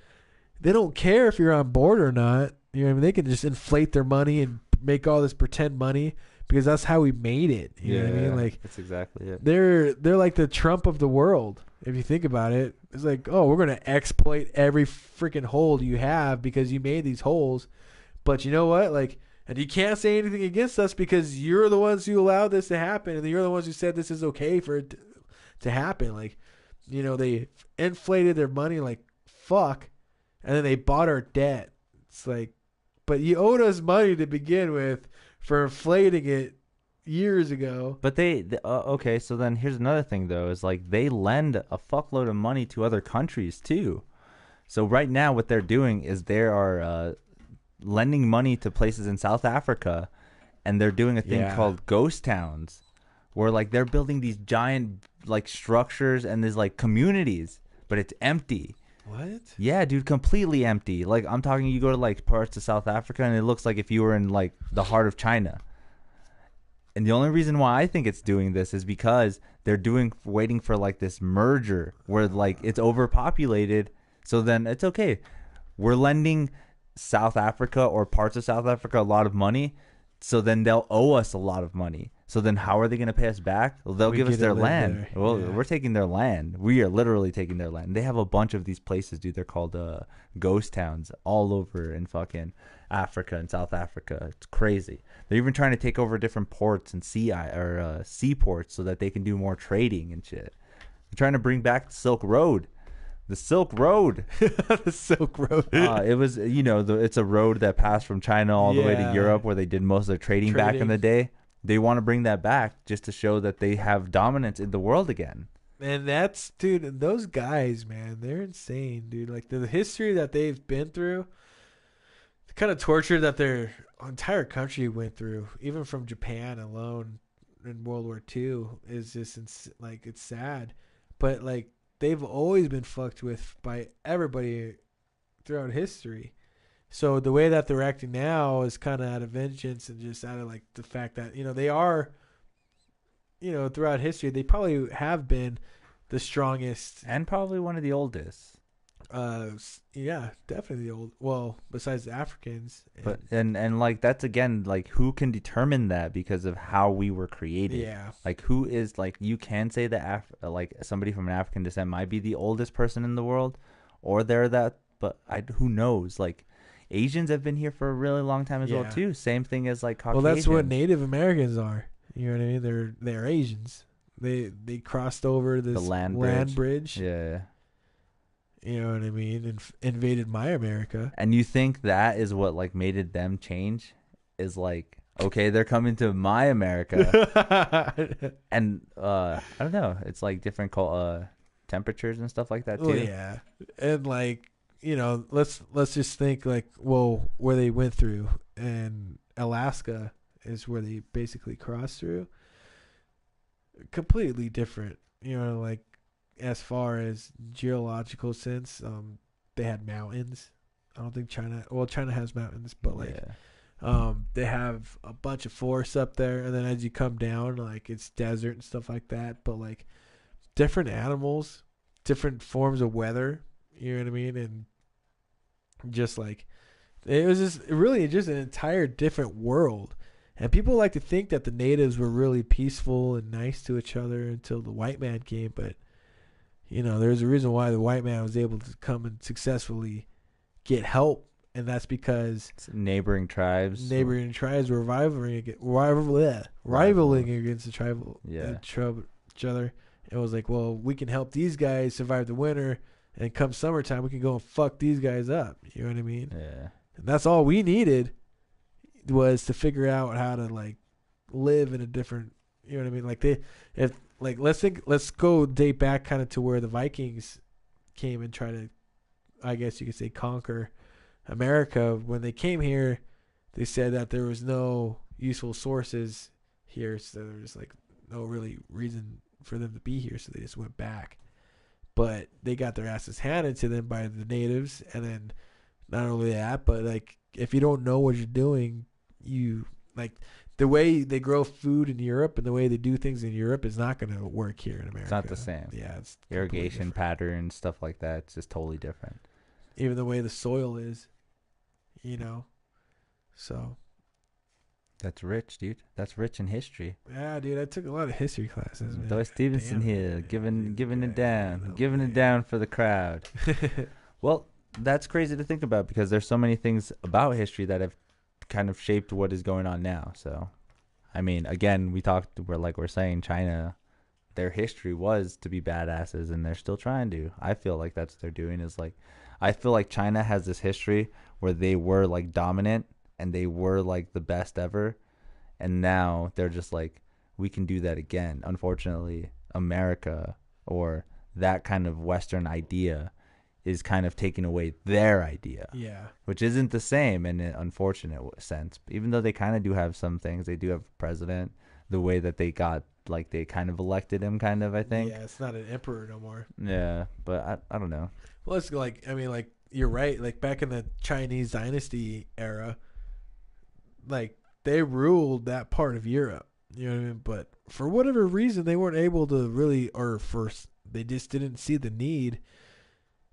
they don't care if you're on board or not. You know what I mean? They can just inflate their money and make all this pretend money because that's how we made it. You know what I mean? Like, that's exactly it. They're like the Trump of the world. If you think about it, it's like, oh, we're going to exploit every freaking hole you have because you made these holes. But you know what? Like, and you can't say anything against us because you're the ones who allowed this to happen, and you're the ones who said this is okay for it to happen. Like, you know, they inflated their money like fuck, and then they bought our debt. It's like, but you owed us money to begin with for inflating it years ago. But okay, so then here's another thing though, is like they lend a fuckload of money to other countries too. So right now what they're doing is they are lending money to places in South Africa, and they're doing a thing called ghost towns, where like they're building these giant like structures and there's like communities, but it's empty. What? Yeah, dude, completely empty. Like, I'm talking, you go to like parts of South Africa and it looks like if you were in like the heart of China. And the only reason why I think it's doing this is because they're waiting for like this merger where like it's overpopulated. So then it's okay. We're lending South Africa or parts of South Africa a lot of money, so then they'll owe us a lot of money. So then how are they going to pay us back? Well, they'll give us their land. There. Well, we're taking their land. We are literally taking their land. They have a bunch of these places, dude. They're called ghost towns all over in fucking Africa and South Africa. It's crazy. They're even trying to take over different ports and seaports so that they can do more trading and shit. They're trying to bring back the Silk Road. The Silk Road. The Silk Road. It was, it's a road that passed from China all the way to Europe where they did most of their trading back in the day. They want to bring that back just to show that they have dominance in the world again. And that's, dude, those guys, man, they're insane, dude. Like the history that they've been through, the kind of torture that their entire country went through, even from Japan alone in World War II, is just it's sad. But like they've always been fucked with by everybody throughout history. So the way that they're acting now is kind of out of vengeance and just out of like the fact that, they are, throughout history, they probably have been the strongest. And probably one of the oldest. Yeah, definitely besides the Africans. But and like that's again like who can determine that because of how we were created. Yeah. Like who is like you can say that like somebody from an African descent might be the oldest person in the world, or they're that, but who knows? Like Asians have been here for a really long time as well too. Same thing as like Caucasians. Well, that's what Native Americans are. You know what I mean? They're Asians. They crossed over this land bridge. Yeah. You know what I mean? And invaded my America. And you think that is what like made them change? Is like, okay, they're coming to my America. And I don't know. It's like different temperatures and stuff like that too. Oh, yeah. And like, let's just think like, well, where they went through, and Alaska is where they basically crossed through. Completely different, like as far as geological sense. They had mountains. I don't think China has mountains, but like they have a bunch of forests up there, and then as you come down, like it's desert and stuff like that, but like different animals, different forms of weather, you know what I mean? And just like it was just really just an entire different world. And people like to think that the natives were really peaceful and nice to each other until the white man came, but there's a reason why the white man was able to come and successfully get help, and that's because neighboring tribes were rivaling against each other. It was like, well, we can help these guys survive the winter, and come summertime, we can go and fuck these guys up. You know what I mean? Yeah. And that's all we needed was to figure out how to like live in a different. You know what I mean? Let's go date back kind of to where the Vikings came and try to, I guess you could say, conquer America. When they came here, they said that there was no useful sources here, so there was like no really reason for them to be here, so they just went back. But they got their asses handed to them by the natives, and then not only that, but like if you don't know what you're doing, you like the way they grow food in Europe and the way they do things in Europe is not going to work here in America. It's not the same. Yeah, it's irrigation patterns, stuff like that. It's just totally different. Even the way the soil is, so. That's rich, dude. That's rich in history. Yeah, dude. I took a lot of history classes. Man. Doy Stevenson here, giving it down for the crowd. Well, that's crazy to think about because there's so many things about history that have kind of shaped what is going on now. So, I mean, again, we're saying China, their history was to be badasses, and they're still trying to. I feel like that's what they're doing. Is like, I feel like China has this history where they were like dominant. And they were like the best ever. And now they're just like, we can do that again. Unfortunately, America or that kind of Western idea is kind of taking away their idea. Yeah. Which isn't the same in an unfortunate sense. Even though they kind of do have some things. They do have a president. The way that they got, like they kind of elected him kind of, I think. Yeah, it's not an emperor no more. Yeah, but I don't know. Well, it's like, I mean, like, you're right. Like back in the Chinese dynasty era, like they ruled that part of Europe, you know what I mean? But for whatever reason, they weren't able to really, or first they just didn't see the need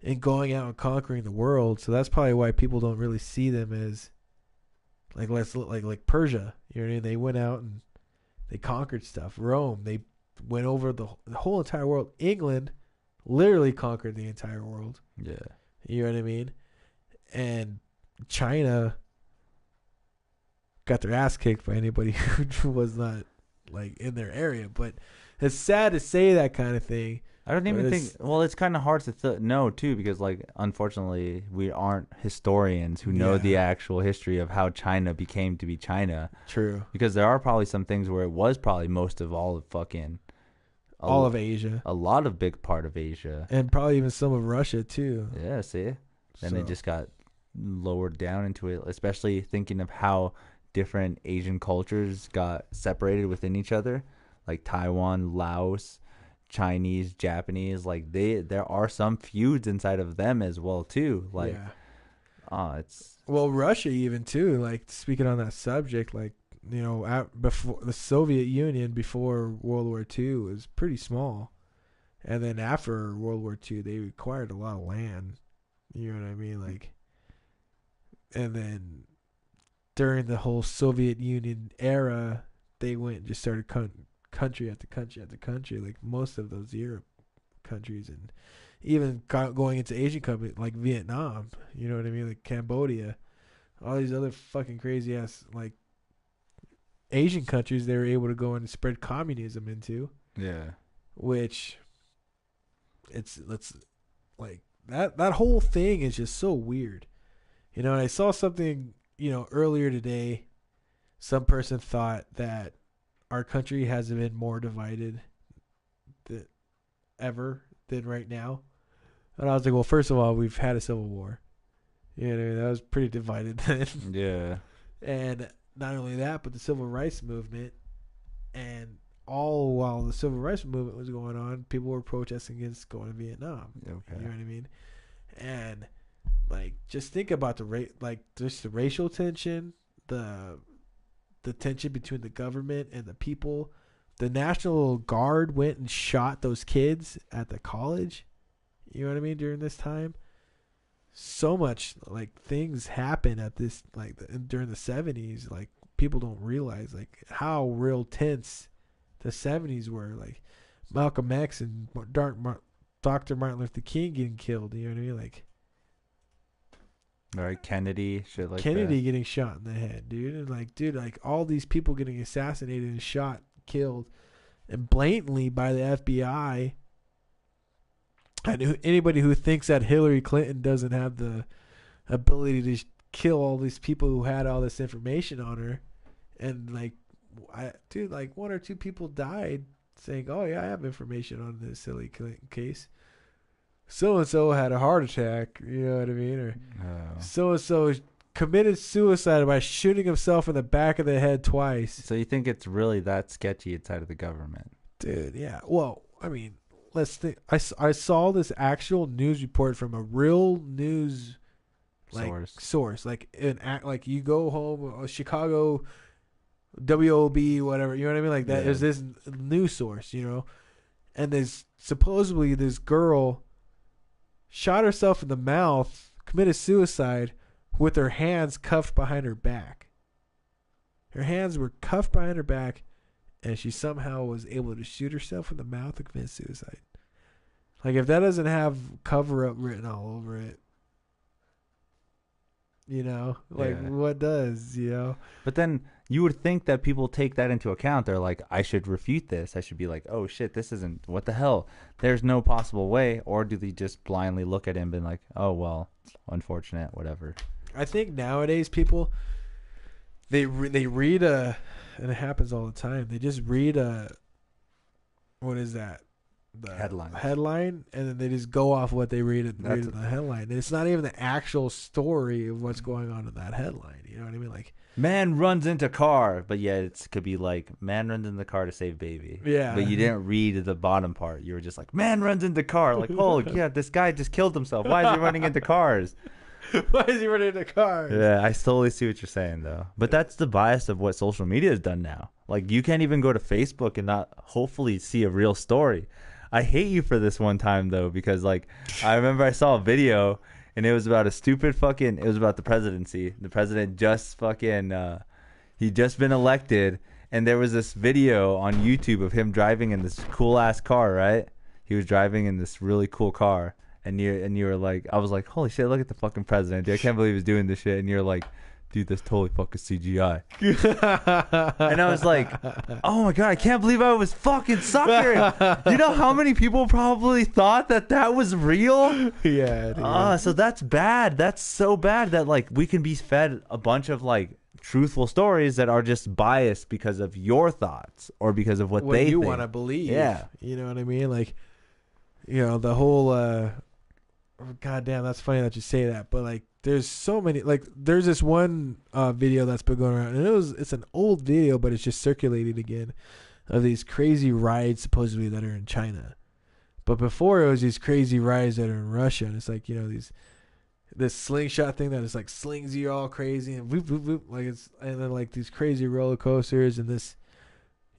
and going out and conquering the world. So that's probably why people don't really see them as like like Persia. You know what I mean? They went out and they conquered stuff. Rome, they went over the whole entire world. England literally conquered the entire world. Yeah. You know what I mean? And China got their ass kicked by anybody who was not like in their area. But it's sad to say that kind of thing. I don't even think. Well, it's kind of hard to know too, because like unfortunately we aren't historians who know the actual history of how China became to be China. True. Because there are probably some things where it was probably most of all of fucking all of Asia, a lot of big part of Asia, and probably even some of Russia too. Yeah. See, then they just got lowered down into it. Especially thinking of how different Asian cultures got separated within each other, like Taiwan, Laos. Chinese, Japanese, like there are some feuds inside of them as well too. Like, it's Russia even too. Like speaking on that subject, like before the Soviet Union, before World War II, was pretty small, and then after World War II, they acquired a lot of land. You know what I mean? Like, and then during the whole Soviet Union era, they went and just started country after country after country, like most of those Europe countries, and even going into Asian countries like Vietnam, you know what I mean, like Cambodia, all these other fucking crazy ass like Asian countries they were able to go and spread communism into. Yeah. Which it's like that whole thing is just so weird. You know, I saw something, earlier today. Some person thought that our country hasn't been more divided ever than right now. And I was like, well, first of all, we've had a civil war. You know what I mean? That was pretty divided then. Yeah. And not only that, but the civil rights movement. And all while the civil rights movement was going on, people were protesting against going to Vietnam. Okay. You know what I mean? And like, just think about just the racial tension, the tension between the government and the people. The National Guard went and shot those kids at the college. You know what I mean? During this time, so much like things happen at this during the 70s. Like people don't realize like how real tense the 70s were. Like Malcolm X and Dr. Martin Luther King getting killed. You know what I mean? Like. All right, Kennedy, shit like Kennedy that. getting shot in the head, dude. And like all these people getting assassinated and shot, killed, and blatantly by the FBI. And anybody who thinks that Hillary Clinton doesn't have the ability to kill all these people who had all this information on her, and like, like one or two people died saying, "Oh yeah, I have information on this Hillary Clinton case." So-and-so had a heart attack, you know what I mean? Or so-and-so committed suicide by shooting himself in the back of the head twice. So you think it's really that sketchy inside of the government? Dude, yeah. Well, I mean, let's think. I saw this actual news report from a real news source. Like you go home, Chicago, WOB, whatever, you know what I mean? Like that is this news source, And there's supposedly this girl shot herself in the mouth, committed suicide with her hands cuffed behind her back. Her hands were cuffed behind her back, and she somehow was able to shoot herself in the mouth and commit suicide. Like, if that doesn't have cover-up written all over it, what does, But then you would think that people take that into account. They're like, I should refute this. I should be like, oh shit, this isn't, what the hell? There's no possible way. Or do they just blindly look at it and be like, oh, well, unfortunate, whatever. I think nowadays people, they read and it happens all the time. They just read what is that? The headline, and then they just go off what they read in the headline. And it's not even the actual story of what's going on in that headline. You know what I mean? Like, man runs into car, but yeah, it could be like, man runs in the car to save baby. Yeah. But you didn't read the bottom part. You were just like, man runs into car. Like, oh, yeah, this guy just killed himself. Why is he running into cars? Why is he running into cars? Yeah, I totally see what you're saying, though. But that's the bias of what social media has done now. Like, you can't even go to Facebook and not hopefully see a real story. I hate you for this one time though, because like I remember I saw a video and it was about a stupid fucking. It was about the presidency. The president just fucking. He just been elected, and there was this video on YouTube of him driving in this cool ass car. Right? He was driving in this really cool car, and you were like, I was like, holy shit, look at the fucking president. Dude, I can't believe he's doing this shit. And you're like, dude, that's totally fucking CGI. And I was like, oh my God, I can't believe I was fucking suckering. You know how many people probably thought that was real? Yeah. So that's bad. That's so bad that like we can be fed a bunch of like truthful stories that are just biased because of your thoughts or because of what they you think. Want to believe. Yeah. You know what I mean? Like, you know, the whole, God damn, that's funny that you say that, but like, there's so many, like, there's this one video that's been going around, and it's an old video, but it's just circulating again, of these crazy rides supposedly that are in China. But before it was these crazy rides that are in Russia, and it's like, you know, this slingshot thing that is like slings you all crazy and whoop, whoop, whoop, like it's, and then like these crazy roller coasters and this,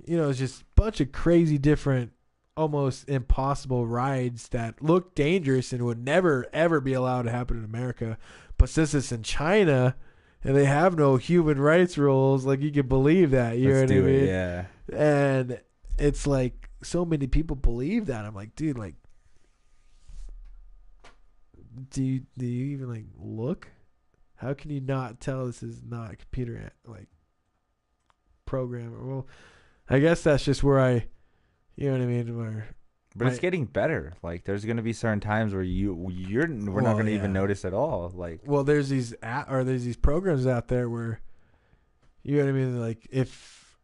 you know, it's just a bunch of crazy different, almost impossible rides that look dangerous and would never ever be allowed to happen in America. But since it's in China and they have no human rights rules, like you can believe that. You know what I mean? Yeah. And it's like so many people believe that. I'm like, dude, like, do you even like look? How can you not tell this is not a computer like program? Well, I guess that's just where you know what I mean. But it's getting better. Like there's gonna be certain times where we're not gonna even notice at all. Like, well, there's these there's these programs out there where, you know what I mean. Like if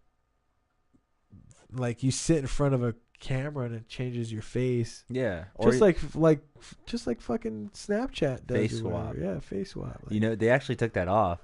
like you sit in front of a camera and it changes your face. Yeah. Just like fucking Snapchat does. Face swap. Yeah, face swap. Like, you know, they actually took that off.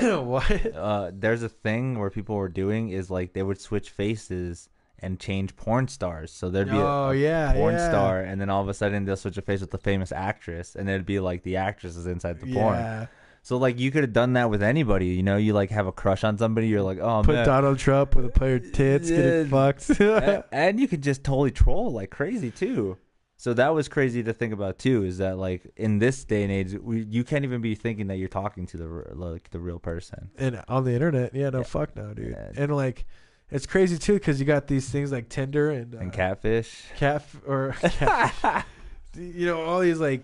What? There's a thing where people were doing is like they would switch faces and change porn stars. So there'd be a porn star, and then all of a sudden they'll switch a face with the famous actress, and it'd be like the actress is inside the porn. So like you could have done that with anybody. You know, you like have a crush on somebody. You're like, oh put man, Donald Trump with a pair of tits, getting fucked. and you could just totally troll like crazy too. So that was crazy to think about too. Is that like in this day and age, you can't even be thinking that you're talking to the real person. And on the internet, fuck no, dude. Yeah. And like, it's crazy too because you got these things like Tinder and Catfish, you know, all these like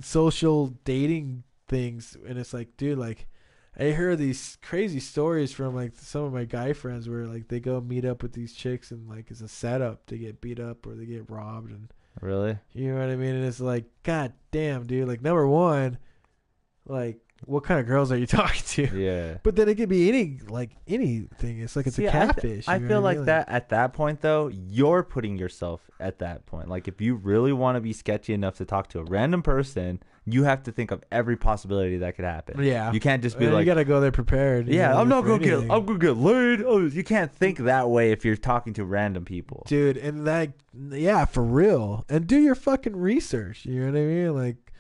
social dating things, and it's like, dude, like I hear these crazy stories from like some of my guy friends where like they go meet up with these chicks and like it's a setup to get beat up or they get robbed, and really, you know what I mean? And it's like, god damn, dude, like number one, like what kind of girls are you talking to? Yeah. But then it could be anything. It's like it's a catfish. I feel like that at that point though, you're putting yourself at that point. Like if you really want to be sketchy enough to talk to a random person, you have to think of every possibility that could happen. Yeah. You can't just be like, you gotta go there prepared. Yeah, I'm gonna get laid. Oh, you can't think that way if you're talking to random people. Dude, and like, yeah, for real. And do your fucking research. You know what I mean? Like,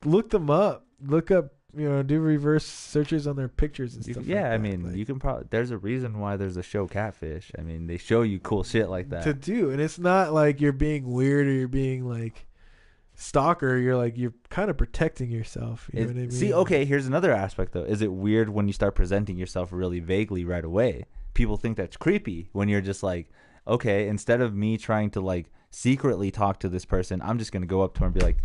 look them up. Look up, you know, do reverse searches on their pictures and stuff. Yeah, like I mean, like, you can probably. There's a reason why there's a show Catfish. I mean, they show you cool shit like that to do, and it's not like you're being weird or you're being like stalker. You're kind of protecting yourself. You know what I mean? See, okay, here's another aspect though. Is it weird when you start presenting yourself really vaguely right away? People think that's creepy when you're just like, okay, instead of me trying to like secretly talk to this person, I'm just gonna go up to her and be like,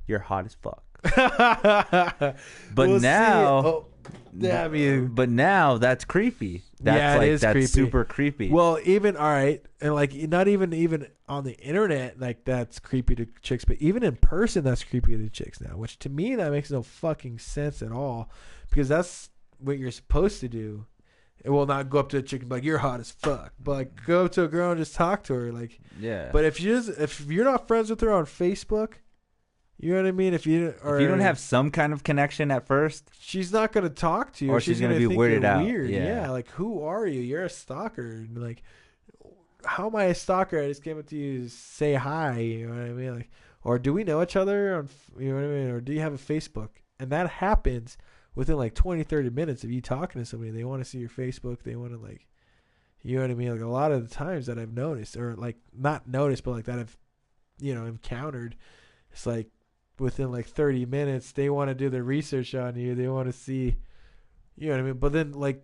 "You're hot as fuck." But we'll now, but now that's creepy. That's that's creepy. Super creepy. Well, even all right, and like not even on the internet, like that's creepy to chicks, but even in person, that's creepy to chicks now. Which to me, that makes no fucking sense at all, because that's what you're supposed to do. It will not go up to a chick and be like, "You're hot as fuck," but like go up to a girl and just talk to her, like, yeah. But if you're not friends with her on Facebook. You know what I mean? If you don't have some kind of connection at first, she's not going to talk to you, or she's going to be think weirded out. Weird. Yeah, like who are you? You're a stalker. And like, how am I a stalker? I just came up to you to say hi. You know what I mean? Like, or do we know each other? You know what I mean? Or do you have a Facebook? And that happens within like 20, 30 minutes of you talking to somebody. They want to see your Facebook. They want to like, You know what I mean? Like a lot of the times that I've noticed, or like not noticed, but like that I've, encountered, it's like within like 30 minutes, they want to do their research on you. They want to see, you know what I mean? But then like,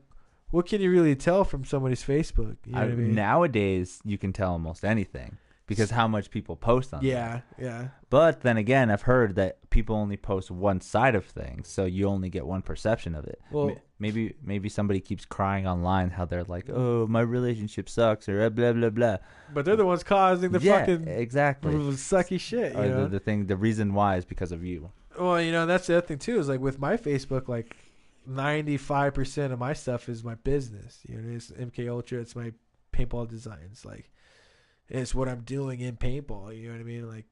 what can you really tell from somebody's Facebook? You know what I mean? Nowadays, you can tell almost anything because how much people post on Yeah, yeah. But then again, I've heard that people only post one side of things, so you only get one perception of it. Well, maybe somebody keeps crying online how they're like, "Oh, my relationship sucks," or blah blah blah. but they're the ones causing the fucking exactly sucky shit. You know? The reason why is because of you. Well, that's the other thing too. Is like with my Facebook, like 95% of my stuff is my business. It's MK Ultra. It's my paintball designs. Like, it's what I'm doing in paintball. You know what I mean? Like,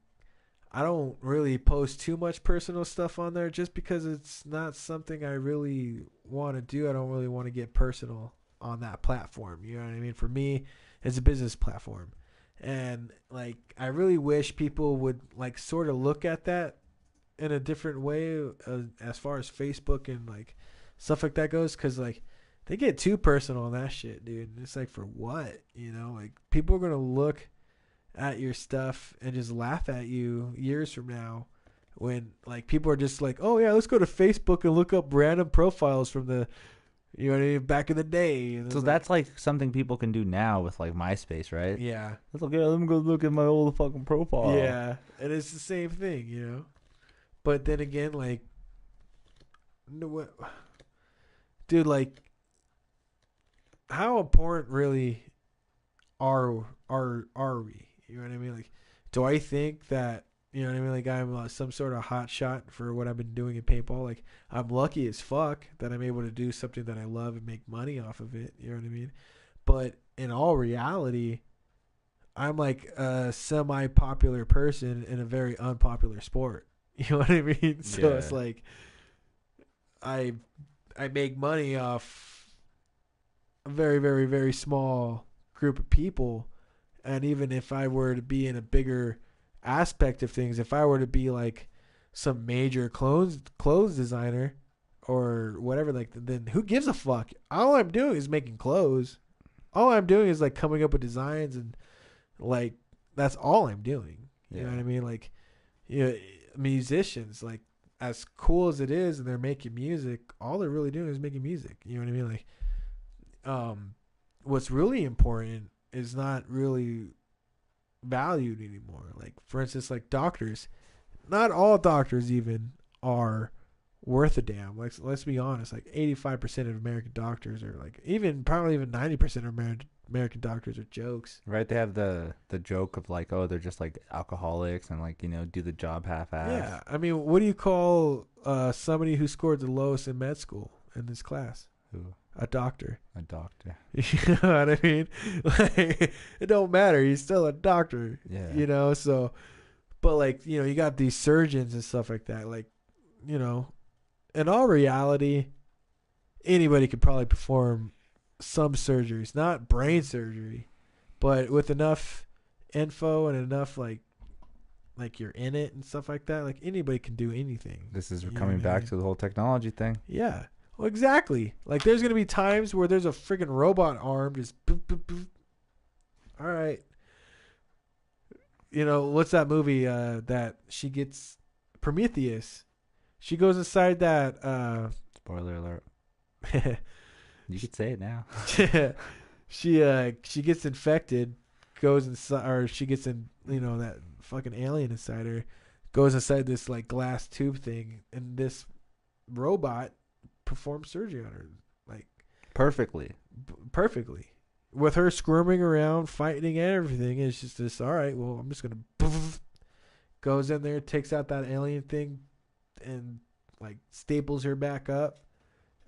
I don't really post too much personal stuff on there just because it's not something I really want to do. I don't really want to get personal on that platform. You know what I mean? For me, it's a business platform. And like, I really wish people would like sort of look at that in a different way as far as Facebook and like stuff like that goes. Cause like they get too personal on that shit, dude. It's like, for what? Like people are going to look at your stuff and just laugh at you years from now when like people are just like, oh yeah, let's go to Facebook and look up random profiles from the, you know what I mean, back in the day. And so that's like something people can do now with like MySpace, right? Yeah. It's like, yeah, let me go look at my old fucking profile. Yeah. And it's the same thing, But then again, like, dude, like, how important really are we? You know what I mean? Like, do I think that, you know what I mean? Like, I'm some sort of hot shot for what I've been doing in paintball. Like, I'm lucky as fuck that I'm able to do something that I love and make money off of it. You know what I mean? But in all reality, I'm like a semi-popular person in a very unpopular sport. You know what I mean? So it's like, I make money off a very, very, very small group of people. And even if I were to be in a bigger aspect of things, if I were to be like some major clothes designer or whatever, like, then who gives a fuck? All I'm doing is making clothes. All I'm doing is like coming up with designs, and like that's all I'm doing. You know what I mean? Like, musicians, like, as cool as it is, and they're making music, all they're really doing is making music. You know what I mean? Like, what's really important is not really valued anymore. Like, for instance, like doctors, not all doctors even are worth a damn. Like, let's be honest, like 85% of American doctors are like, probably even 90% of American doctors are jokes. Right? They have the joke of like, oh, they're just like alcoholics and like, do the job half-assed. Yeah. I mean, what do you call somebody who scored the lowest in med school in this class? Who? A doctor. A doctor. You know what I mean? Like, it don't matter. He's still a doctor. Yeah. So, but like, you got these surgeons and stuff like that. Like, in all reality, anybody could probably perform some surgeries, not brain surgery, but with enough info and enough like you're in it and stuff like that, like anybody can do anything. This is coming back to the whole technology thing. Yeah. Well, exactly. Like, there's gonna be times where there's a freaking robot arm just boop, boop, boop. All right. What's that movie that she gets, Prometheus? She goes inside that. Spoiler alert. You could say it now. She gets infected, goes inside, or she gets in, that fucking alien inside her, goes inside this like glass tube thing, and this robot performs surgery on her, like perfectly, with her squirming around, fighting and everything. It's just this. All right, well, I'm just gonna goes in there, takes out that alien thing, and like staples her back up,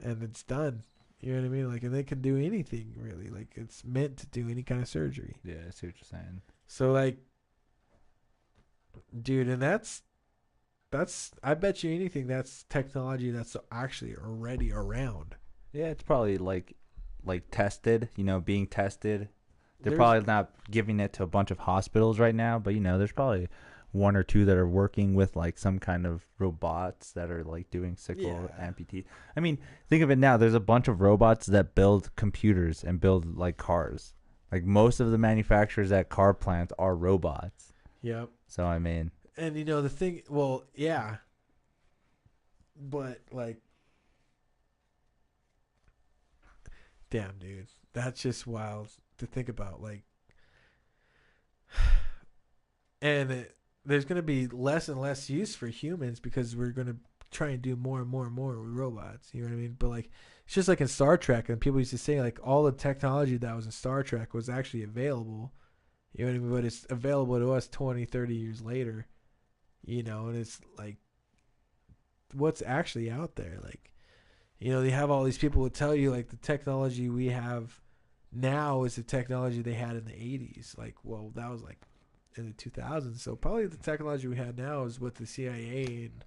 and it's done. You know what I mean? Like, and they can do anything really. Like, it's meant to do any kind of surgery. Yeah, I see what you're saying. So like, dude, and that's I bet you anything that's technology that's actually already around. Yeah, it's probably like tested, being tested. They're probably not giving it to a bunch of hospitals right now, but there's probably one or two that are working with like some kind of robots that are like doing sickle amputee. I mean, think of it now. There's a bunch of robots that build computers and build like cars. Like most of the manufacturers at car plants are robots. Yep. So I mean, and you know the thing. Well, yeah. But like, damn, dude, that's just wild to think about. Like, and there's going to be less and less use for humans because we're going to try and do more and more and more with robots. You know what I mean? But like, it's just like in Star Trek, and people used to say like all the technology that was in Star Trek was actually available. You know what I mean? But it's available to us 20, 30 years later. You know, and it's like, what's actually out there? Like, you know, they have all these people who tell you like the technology we have now is the technology they had in the 80s. Like, well, that was like in the 2000s. So probably the technology we had now is what the CIA and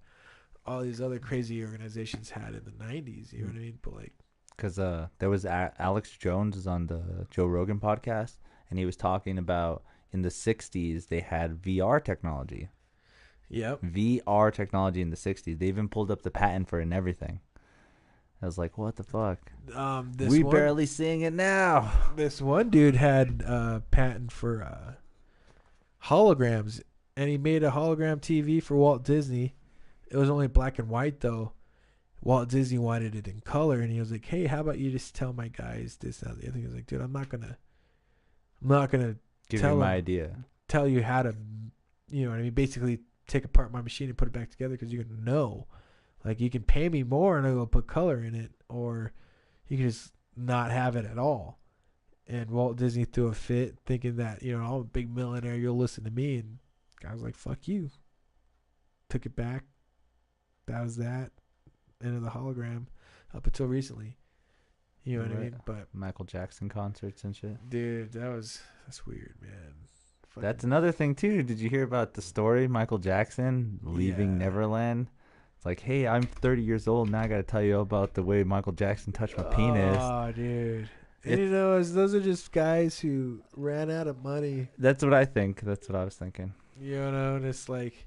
all these other crazy organizations had in the 90s. You know what I mean? But like, because there was Alex Jones is on the Joe Rogan podcast, and he was talking about in the 60s they had VR technology. Yep. VR technology in the 60s. They even pulled up the patent for it and everything. I was like, what the fuck? We barely seeing it now. This one dude had a patent for holograms, and he made a hologram TV for Walt Disney. It was only black and white, though. Walt Disney wanted it in color, and he was like, hey, how about you just tell my guys this and the other thing? He was like, dude, I'm not gonna give you my idea. Tell you how to, you know what I mean? Basically, take apart my machine and put it back together because you're gonna know. Like, you can pay me more and I'll put color in it, or you can just not have it at all. And Walt Disney threw a fit thinking that, you know, I'm a big millionaire, you'll listen to me. And the guy was like, fuck you. Took it back. That was that. End of the hologram up until recently. You know what I mean? But Michael Jackson concerts and shit. Dude, that's weird, man. That's another thing, too. Did you hear about the story? Michael Jackson leaving Neverland? It's like, hey, I'm 30 years old. Now I got to tell you about the way Michael Jackson touched my penis. Oh, dude. And you know, those are just guys who ran out of money. That's what I think. That's what I was thinking. You know, and it's like,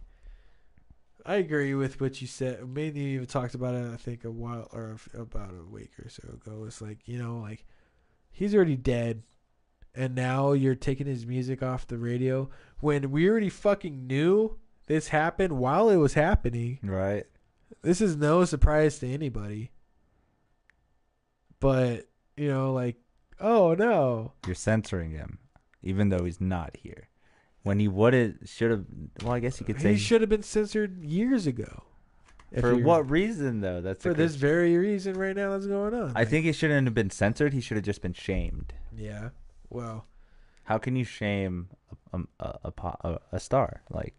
I agree with what you said. Maybe you even talked about it, I think, a while or about a week or so ago. It's like, you know, like, he's already dead. And now you're taking his music off the radio when we already fucking knew this happened while it was happening. Right. This is no surprise to anybody. But, you know, like, oh no. You're censoring him, even though he's not here. When he should have, well, I guess you could say. He should have been censored years ago. For what reason, though? That's for this very reason right now that's going on. I think he shouldn't have been censored. He should have just been shamed. Yeah. Well. How can you shame a star? Like,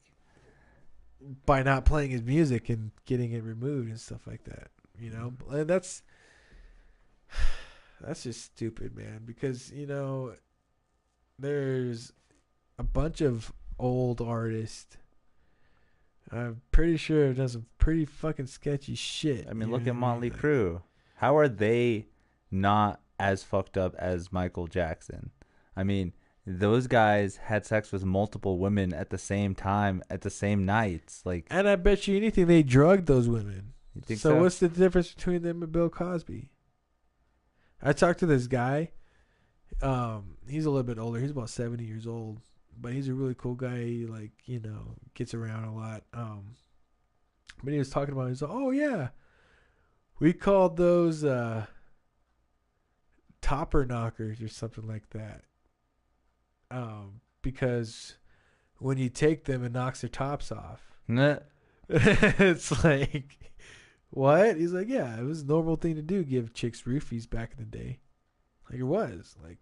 by not playing his music and getting it removed and stuff like that, you know. And that's just stupid, man, because, you know, there's a bunch of old artists, I'm pretty sure, have done some pretty fucking sketchy shit. I mean, look at Motley Crue. How are they not as fucked up as Michael Jackson? I mean, those guys had sex with multiple women at the same time, at the same nights. Like, and I bet you anything they drugged those women. You think so? What's the difference between them and Bill Cosby? I talked to this guy. He's a little bit older. He's about 70 years old, but he's a really cool guy. He, like, you know, gets around a lot. But he was talking about, he's like, oh yeah, we called those topper knockers or something like that. Because when you take them, it knocks their tops off. Nah. It's like, what? He's like, yeah, it was a normal thing to do, give chicks roofies back in the day. Like, it was. Like,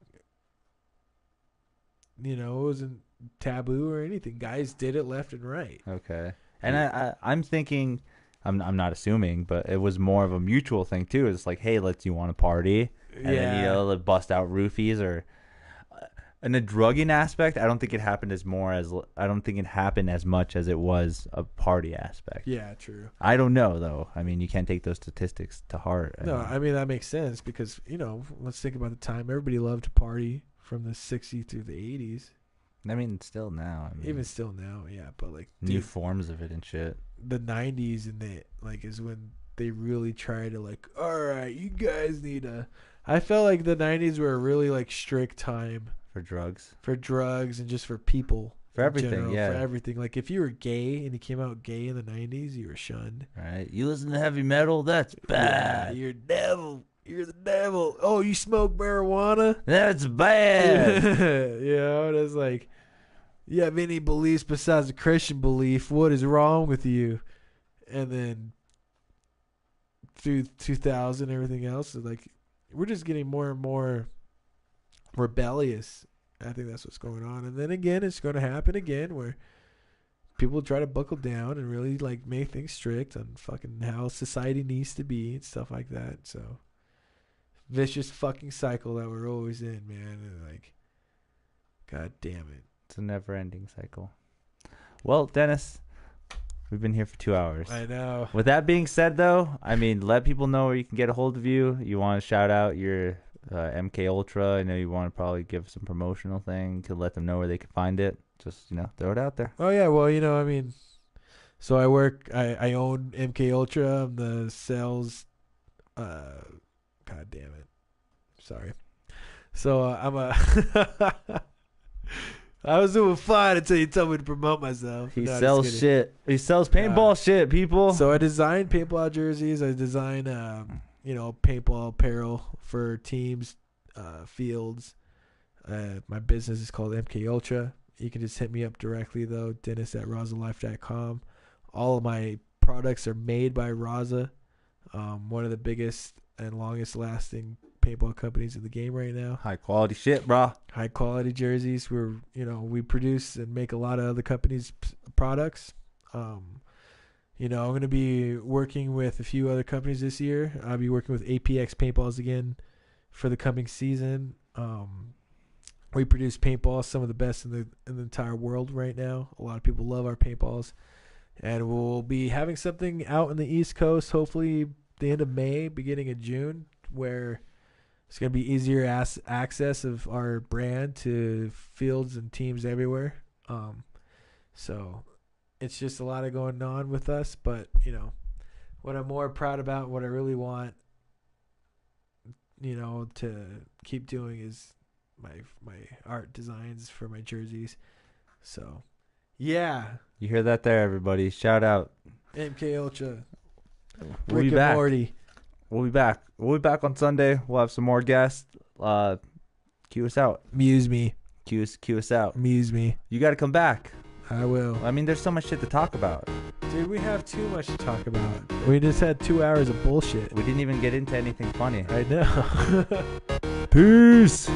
you know, it wasn't taboo or anything. Guys did it left and right. Okay. And I'm thinking, I'm not assuming, but it was more of a mutual thing, too. It's like, hey, you want to party? And then, you know, bust out roofies or... In the drugging aspect, I don't think it happened as much as it was a party aspect. Yeah, true. I don't know, though. I mean, you can't take those statistics to heart. I mean, that makes sense because, you know, let's think about the time. Everybody loved to party from the 60s through the 80s. I mean, still now. Even still now, yeah. But like new forms of it and shit. The 90s and is when they really try to like, all right, you guys need a. I felt like the 90s were a really like strict time for drugs, and just for people. For everything, general, yeah. For everything. Like, if you were gay and you came out gay in the 90s, you were shunned. Right. You listen to heavy metal? That's bad. Yeah, you're devil. You're the devil. Oh, you smoke marijuana? That's bad. You know, it's like, you have any beliefs besides the Christian belief? What is wrong with you? And then through 2000, everything else is like, we're just getting more and more rebellious. I think that's what's going on. And then again, it's going to happen again where people try to buckle down and really like make things strict on fucking how society needs to be and stuff like that. So vicious fucking cycle that we're always in, man. And like, god damn it. It's a never-ending cycle. Well, Dennis, we've been here for 2 hours. I know. With that being said, though, I mean, let people know where you can get a hold of you. You want to shout out your MK Ultra. I know you want to probably give some promotional thing to let them know where they can find it. Just, throw it out there. Oh yeah, well, I mean, so I own MK Ultra. I'm the sales god damn it, sorry. So I was doing fine until you told me to promote myself. He sells shit. He sells paintball shit, people. So I design paintball jerseys. I design paintball apparel for teams, fields. My business is called MK Ultra. You can just hit me up directly, though, dennis@razalife.com. All of my products are made by Raza, one of the biggest and longest lasting paintball companies in the game right now. High quality shit, bro. High quality jerseys. We produce and make a lot of other companies' products. I'm going to be working with a few other companies this year. I'll be working with APX Paintballs again for the coming season. We produce paintballs, some of the best in the entire world right now. A lot of people love our paintballs. And we'll be having something out in the East Coast, hopefully the end of May, beginning of June, where it's going to be easier access of our brand to fields and teams everywhere. So it's just a lot of going on with us. But, what I'm more proud about, what I really want, to keep doing is my art designs for my jerseys. So, yeah. You hear that there, everybody. Shout out. MK Ultra. We'll be back. Morty. We'll be back. We'll be back on Sunday. We'll have some more guests. Cue us out. MuseMe. Cue us out. MuseMe. You got to come back. I will. I mean, there's so much shit to talk about. Dude, we have too much to talk about. We just had 2 hours of bullshit. We didn't even get into anything funny. I know. Peace.